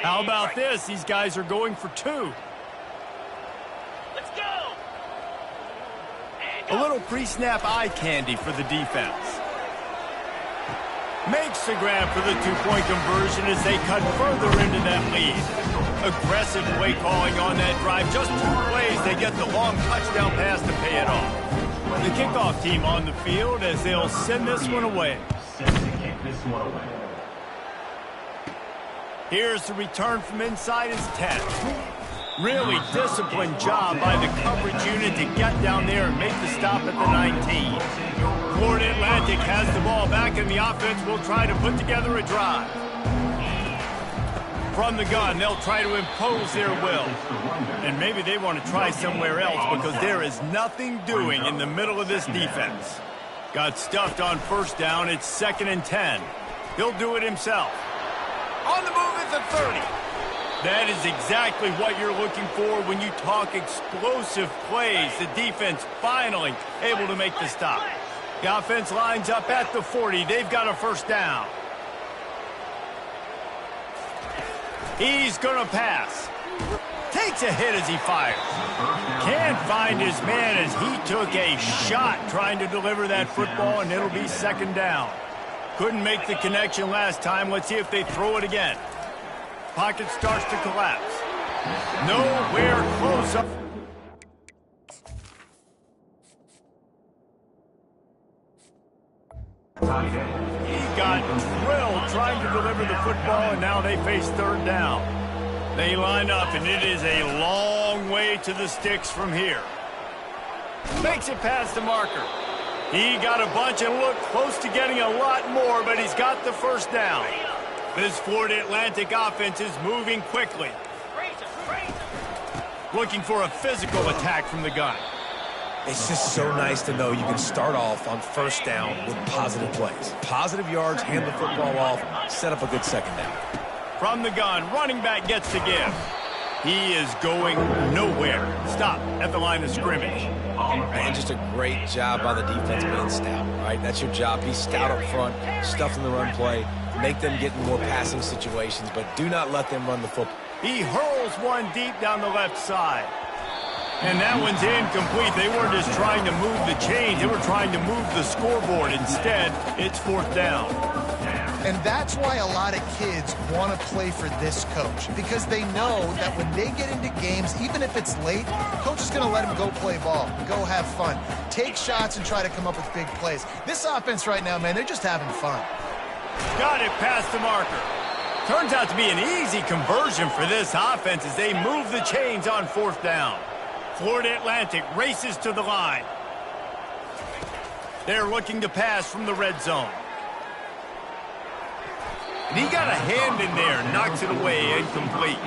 How about this? These guys are going for two. Let's go! A little pre-snap eye candy for the defense. Makes the grab for the two-point conversion as they cut further into that lead. Aggressive play calling on that drive. Just 2 plays, they get the long touchdown pass to pay it off. The kickoff team on the field as they'll send this one away. Here's the return from inside his 10. Really disciplined job by the coverage unit to get down there and make the stop at the 19. Florida Atlantic has the ball back, and the offense will try to put together a drive. From the gun, they'll try to impose their will. And maybe they want to try somewhere else because there is nothing doing in the middle of this defense. Got stuffed on first down. It's 2nd and 10. He'll do it himself. On the move at the 30. That is exactly what you're looking for when you talk explosive plays. The defense finally able to make the stop. The offense lines up at the 40. They've got a first down. He's going to pass. Takes a hit as he fires. Can't find his man as he took a shot trying to deliver that football, and it'll be 2nd down. Couldn't make the connection last time. Let's see if they throw it again. Pocket starts to collapse. Nowhere close up. He got drilled trying to deliver the football, and now they face 3rd down. They line up, and it is a long way to the sticks from here. Makes it past the marker. He got a bunch and looked close to getting a lot more, but he's got the first down. This Florida Atlantic offense is moving quickly. Looking for a physical attack from the gun. It's just so nice to know you can start off on first down with positive plays. Positive yards, hand the football off, set up a good 2nd down. From the gun, running back gets the give. He is going nowhere. Stop at the line of scrimmage. And just a great job by the defense being stout, right? That's your job. Be stout up front, stuff in the run play, make them get in more passing situations, but do not let them run the football. He hurls one deep down the left side. And that one's incomplete. They weren't just trying to move the chains. They were trying to move the scoreboard. Instead, it's 4th down. And that's why a lot of kids want to play for this coach, because they know that when they get into games, even if it's late, coach is going to let them go play ball, go have fun, take shots and try to come up with big plays. This offense right now, man, they're just having fun. Got it past the marker. Turns out to be an easy conversion for this offense as they move the chains on 4th down. Florida Atlantic races to the line. They're looking to pass from the red zone. And he got a hand in there, knocks it away, incomplete.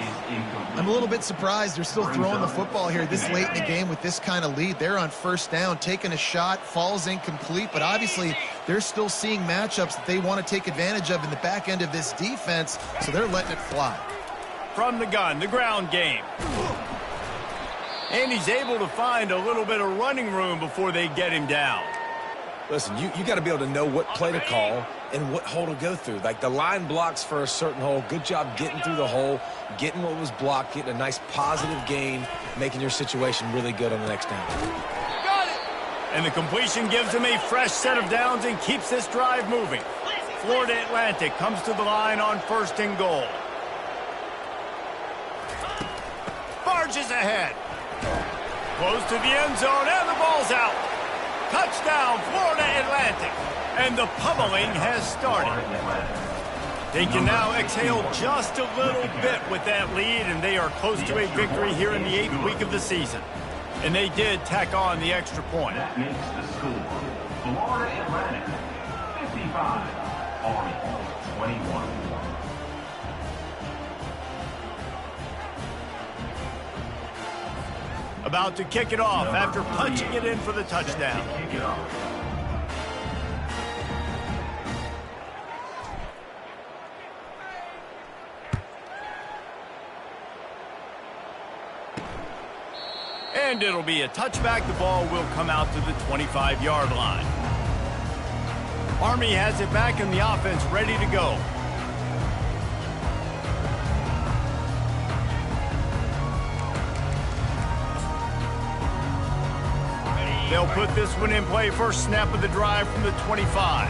I'm a little bit surprised they're still throwing the football here this late in the game with this kind of lead. They're on first down, taking a shot, falls incomplete, but obviously they're still seeing matchups that they want to take advantage of in the back end of this defense, so they're letting it fly. From the gun, the ground game. And he's able to find a little bit of running room before they get him down. Listen, you got to be able to know what play to call and what hole to go through. Like the line blocks for a certain hole. Good job getting through the hole, getting what was blocked, getting a nice positive gain, making your situation really good on the next down. Got it! And the completion gives him a fresh set of downs and keeps this drive moving. Florida Atlantic comes to the line on 1st and goal. Barges ahead. Close to the end zone, and the ball's out. Touchdown, Florida Atlantic. And the pummeling has started. They can now exhale just a little bit with that lead, and they are close to a victory here in the 8th week of the season. And they did tack on the extra point. That makes the score. Florida Atlantic, 55. Army, 21. About to kick it off after punching it in for the touchdown. And it'll be a touchback. The ball will come out to the 25-yard line. Army has it back in the offense, ready to go. They'll put this one in play. First snap of the drive from the 25.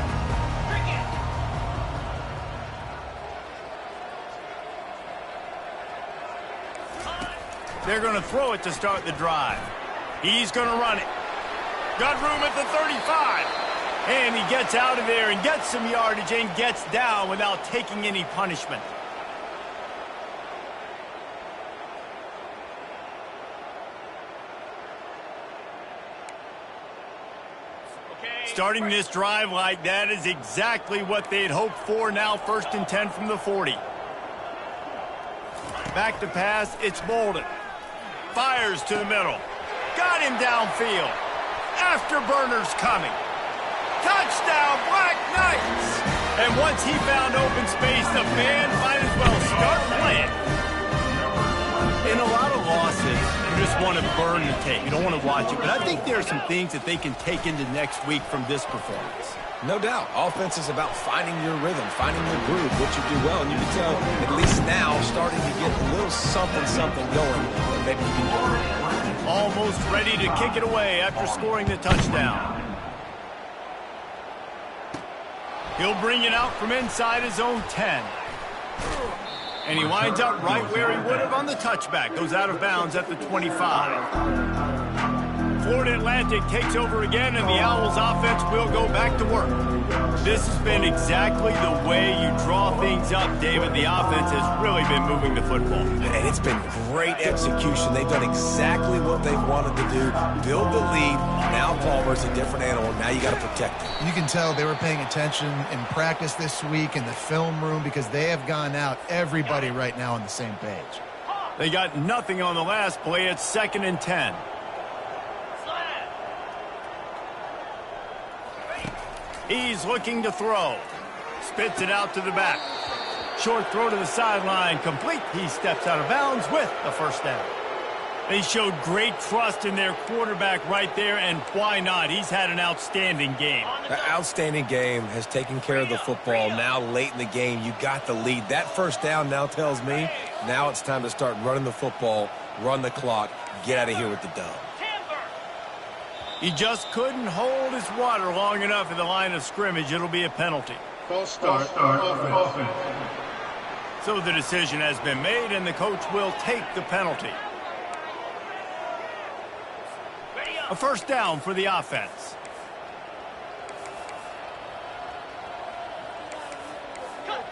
They're going to throw it to start the drive. He's going to run it. Got room at the 35. And he gets out of there and gets some yardage and gets down without taking any punishment. Starting this drive like that is exactly what they'd hoped for. Now 1st and 10 from the 40. Back to pass, it's Bolden. Fires to the middle. Got him downfield. Afterburners coming. Touchdown, Black Knights! And once he found open space, the band might as well start playing. In a lot of losses, you just want to burn the tape. You don't want to watch it. But I think there are some things that they can take into next week from this performance. No doubt. Offense is about finding your rhythm, finding your groove, what you do well. And you can tell, at least now, starting to get a little something going that maybe you can do. Almost ready to kick it away after scoring the touchdown. He'll bring it out from inside his own 10. And he winds up right where he would have on the touchback. Goes out of bounds at the 25. Florida Atlantic takes over again, and the Owls offense will go back to work. This has been exactly the way you draw things up, David. The offense has really been moving the football. And it's been great execution. They've done exactly what they've wanted to do. Build the lead. Now Palmer's a different animal. Now you got to protect him. You can tell they were paying attention in practice this week in the film room because they have gone out, everybody right now on the same page. They got nothing on the last play. It's 2nd and 10. He's looking to throw. Spits it out to the back. Short throw to the sideline. Complete. He steps out of bounds with the first down. They showed great trust in their quarterback right there, and why not? He's had an outstanding game. An outstanding game, has taken care of the football. Now late in the game, you got the lead. That first down now tells me now it's time to start running the football, run the clock, get out of here with the dub. He just couldn't hold his water long enough in the line of scrimmage. It'll be a penalty. False start. Offense. So the decision has been made, and the coach will take the penalty. A first down for the offense. Cut.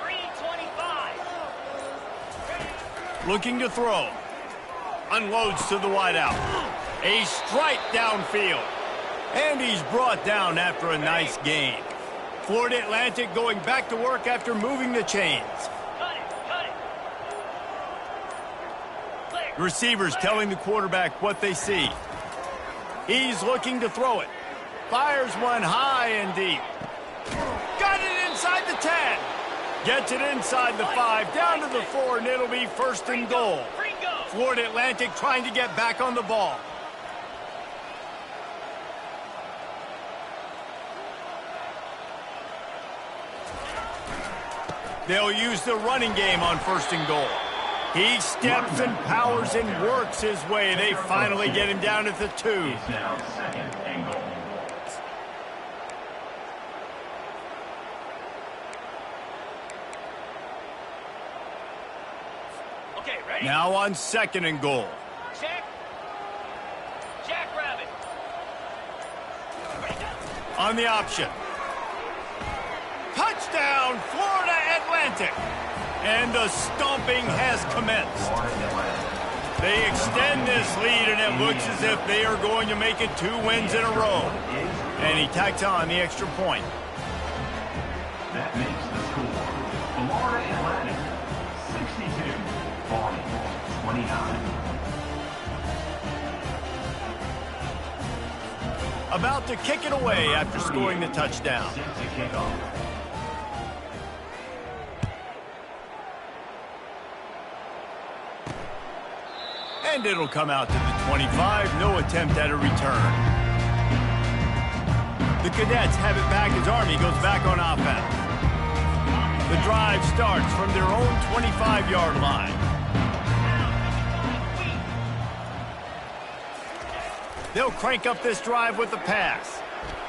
3:25. Looking to throw. Unloads to the wideout. A strike downfield. And he's brought down after a nice gain. Florida Atlantic going back to work after moving the chains. Cut it. Clear. Receivers telling the quarterback what they see. He's looking to throw it. Fires one high and deep. Got it inside the 10. Gets it inside the 5, down to the 4, and it'll be first and goal. Florida Atlantic trying to get back on the ball. They'll use the running game on first and goal. He steps and powers and works his way. They finally get him down at the 2. It's now second and goal. Okay, ready? Now on second and goal. Check. Jackrabbit. On the option. Touchdown, Florida Atlantic. And the stomping has commenced. They extend this lead, and it looks as if they are going to make it 2 wins in a row. And he tacks on the extra point. That makes the score. Florida Atlantic, 62, Army, 29. About to kick it away after scoring the touchdown. Set to kick off. And it'll come out to the 25. No attempt at a return. The Cadets have it back as Army goes back on offense. The drive starts from their own 25-yard line. They'll crank up this drive with the pass.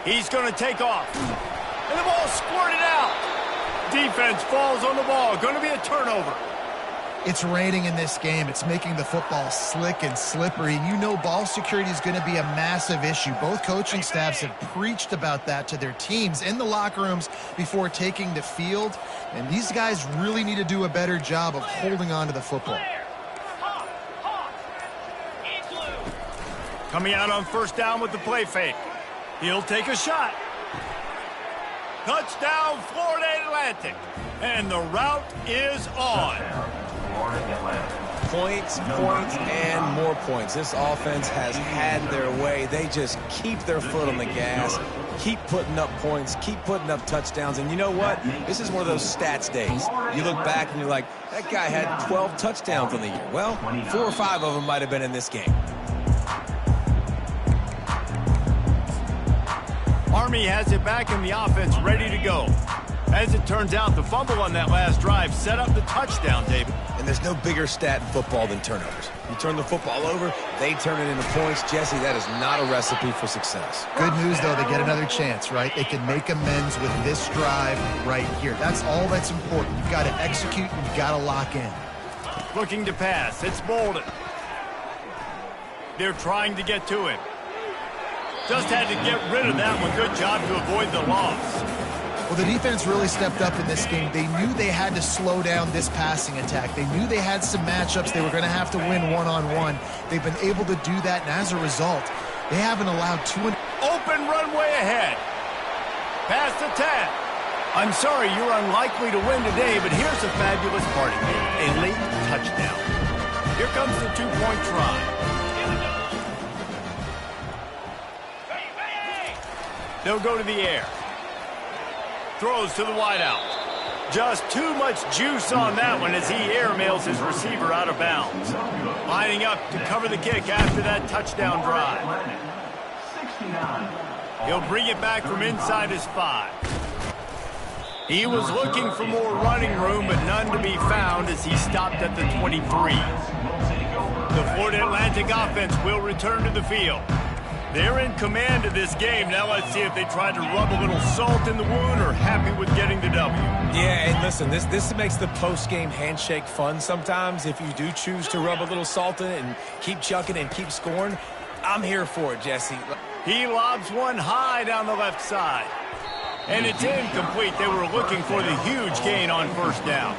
He's going to take off. And the ball squirted out. Defense falls on the ball. Going to be a turnover. It's raining in this game. It's making the football slick and slippery. And you know ball security is going to be a massive issue. Both coaching staffs have preached about that to their teams in the locker rooms before taking the field. And these guys really need to do a better job of holding on to the football. Coming out on first down with the play fake. He'll take a shot. Touchdown, Florida Atlantic. And the route is on. Points, and more points. This offense has had their way. They just keep their foot on the gas, keep putting up points, keep putting up touchdowns. And you know what? This is one of those stats days. You look back and you're like, that guy had 12 touchdowns on the year. Well, 4 or 5 of them might have been in this game. Army has it back in the offense, ready to go. As it turns out, the fumble on that last drive set up the touchdown, David. And there's no bigger stat in football than turnovers. You turn the football over, they turn it into points. Jesse, that is not a recipe for success. Good news, though, they get another chance, right? They can make amends with this drive right here. That's all that's important. You've got to execute, and you've got to lock in. Looking to pass. It's Bolden. They're trying to get to him. Just had to get rid of that one. Good job to avoid the loss. Well, the defense really stepped up in this game. They knew they had to slow down this passing attack. They knew they had some matchups they were going to have to win one-on-one. They've been able to do that, and as a result, they haven't allowed Open runway ahead. Past the 10. I'm sorry you're unlikely to win today, but here's a fabulous party game. A late touchdown. Here comes the 2-point try. They'll go to the air. Throws to the wideout. Just too much juice on that one as he airmails his receiver out of bounds. Lining up to cover the kick after that touchdown drive. He'll bring it back from inside his 5. He was looking for more running room, but none to be found as he stopped at the 23. The Florida Atlantic offense will return to the field. They're in command of this game. Now let's see if they try to rub a little salt in the wound or happy with getting the W. Yeah, and listen, this makes the post-game handshake fun sometimes. If you do choose to rub a little salt in it and keep chucking and keep scoring, I'm here for it, Jesse. He lobs one high down the left side. And it's incomplete. They were looking for the huge gain on first down.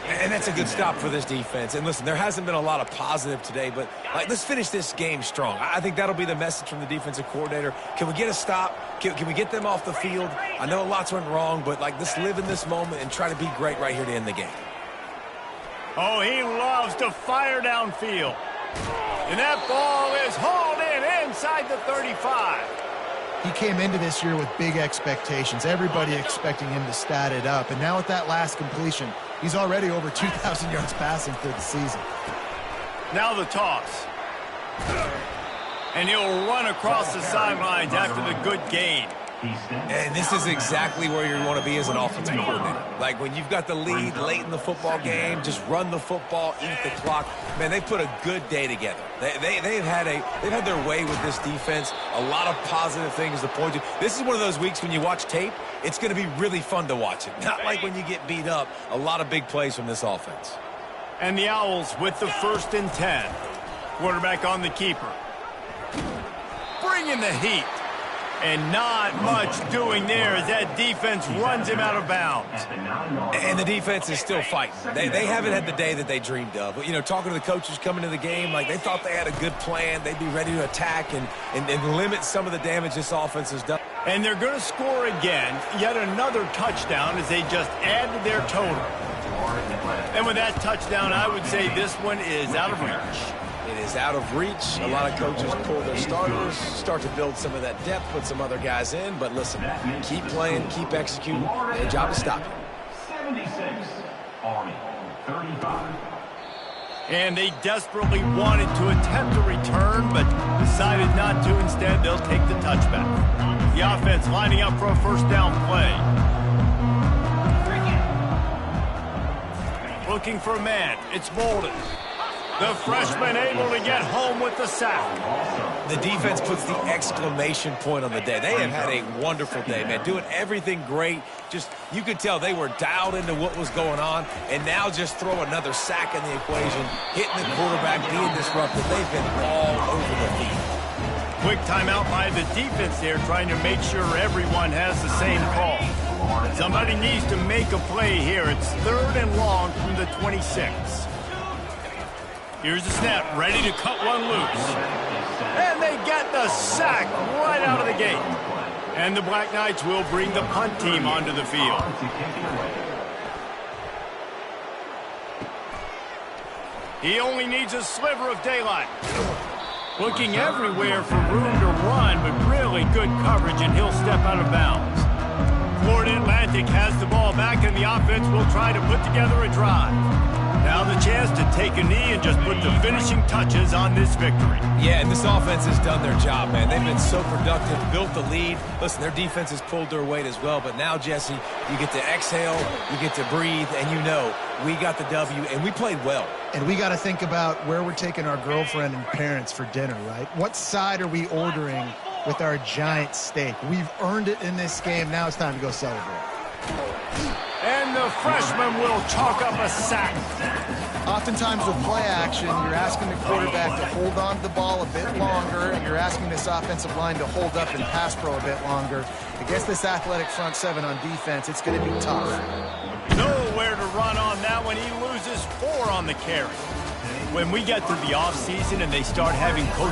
And that's a good stop for this defense. And listen, there hasn't been a lot of positive today, but let's finish this game strong. I think that'll be the message from the defensive coordinator. Can we get a stop? Can we get them off the field? I know lots went wrong, but let's live in this moment and try to be great right here to end the game. Oh, he loves to fire downfield. And that ball is hauled in inside the 35. He came into this year with big expectations. Everybody expecting him to stat it up. And now with that last completion, he's already over 2,000 yards passing for the season. Now the toss. And he'll run across the sidelines after the good gain. And this is exactly where you want to be as an offensive coordinator. Like when you've got the lead late in the football game, just run the football, eat the clock. Man, they put a good day together. They've had their way with this defense. A lot of positive things to point to. This is one of those weeks when you watch tape, it's going to be really fun to watch it. Not like when you get beat up. A lot of big plays from this offense. And the Owls with the 1st and 10. Quarterback on the keeper. Bringing the heat. And not much doing there as that defense runs him out of bounds. And the defense is still fighting. They haven't had the day that they dreamed of. You know, talking to the coaches coming to the game, they thought they had a good plan. They'd be ready to attack and limit some of the damage this offense has done. And they're going to score again, yet another touchdown as they just add to their total. And with that touchdown, I would say this one is out of reach. It is out of reach. A lot of coaches pull their starters, start to build some of that depth, put some other guys in. But listen, keep playing, keep executing. Their job is stopping. 76, Army, 35. And they desperately wanted to attempt a return, but decided not to. Instead, they'll take the touchback. The offense lining up for a first down play. Looking for a man. It's Bolden. The freshman able to get home with the sack. The defense puts the exclamation point on the day. They have had a wonderful day, man. Doing everything great. Just, you could tell they were dialed into what was going on. And now just throw another sack in the equation. Hitting the quarterback, being disruptive. They've been all over the field. Quick timeout by the defense there, trying to make sure everyone has the same call. Somebody needs to make a play here. It's 3rd and long from the 26. Here's the snap, ready to cut one loose. And they get the sack right out of the gate. And the Black Knights will bring the punt team onto the field. He only needs a sliver of daylight. Looking everywhere for room to run, but really good coverage, and he'll step out of bounds. Florida Atlantic has the ball back, and the offense will try to put together a drive. Now the chance to take a knee and just put the finishing touches on this victory. Yeah, and this offense has done their job, man. They've been so productive, built the lead. Listen, their defense has pulled their weight as well. But now, Jesse, you get to exhale, you get to breathe, and you know we got the W, and we played well. And we got to think about where we're taking our girlfriend and parents for dinner, right? What side are we ordering with our giant steak? We've earned it in this game. Now it's time to go celebrate. And the freshman will chalk up a sack. Oftentimes with play action, you're asking the quarterback to hold on to the ball a bit longer, and you're asking this offensive line to hold up and pass pro a bit longer. Against this athletic front seven on defense, it's going to be tough. Nowhere to run on that one. He loses 4 on the carry. When we get to the offseason and they start having coaches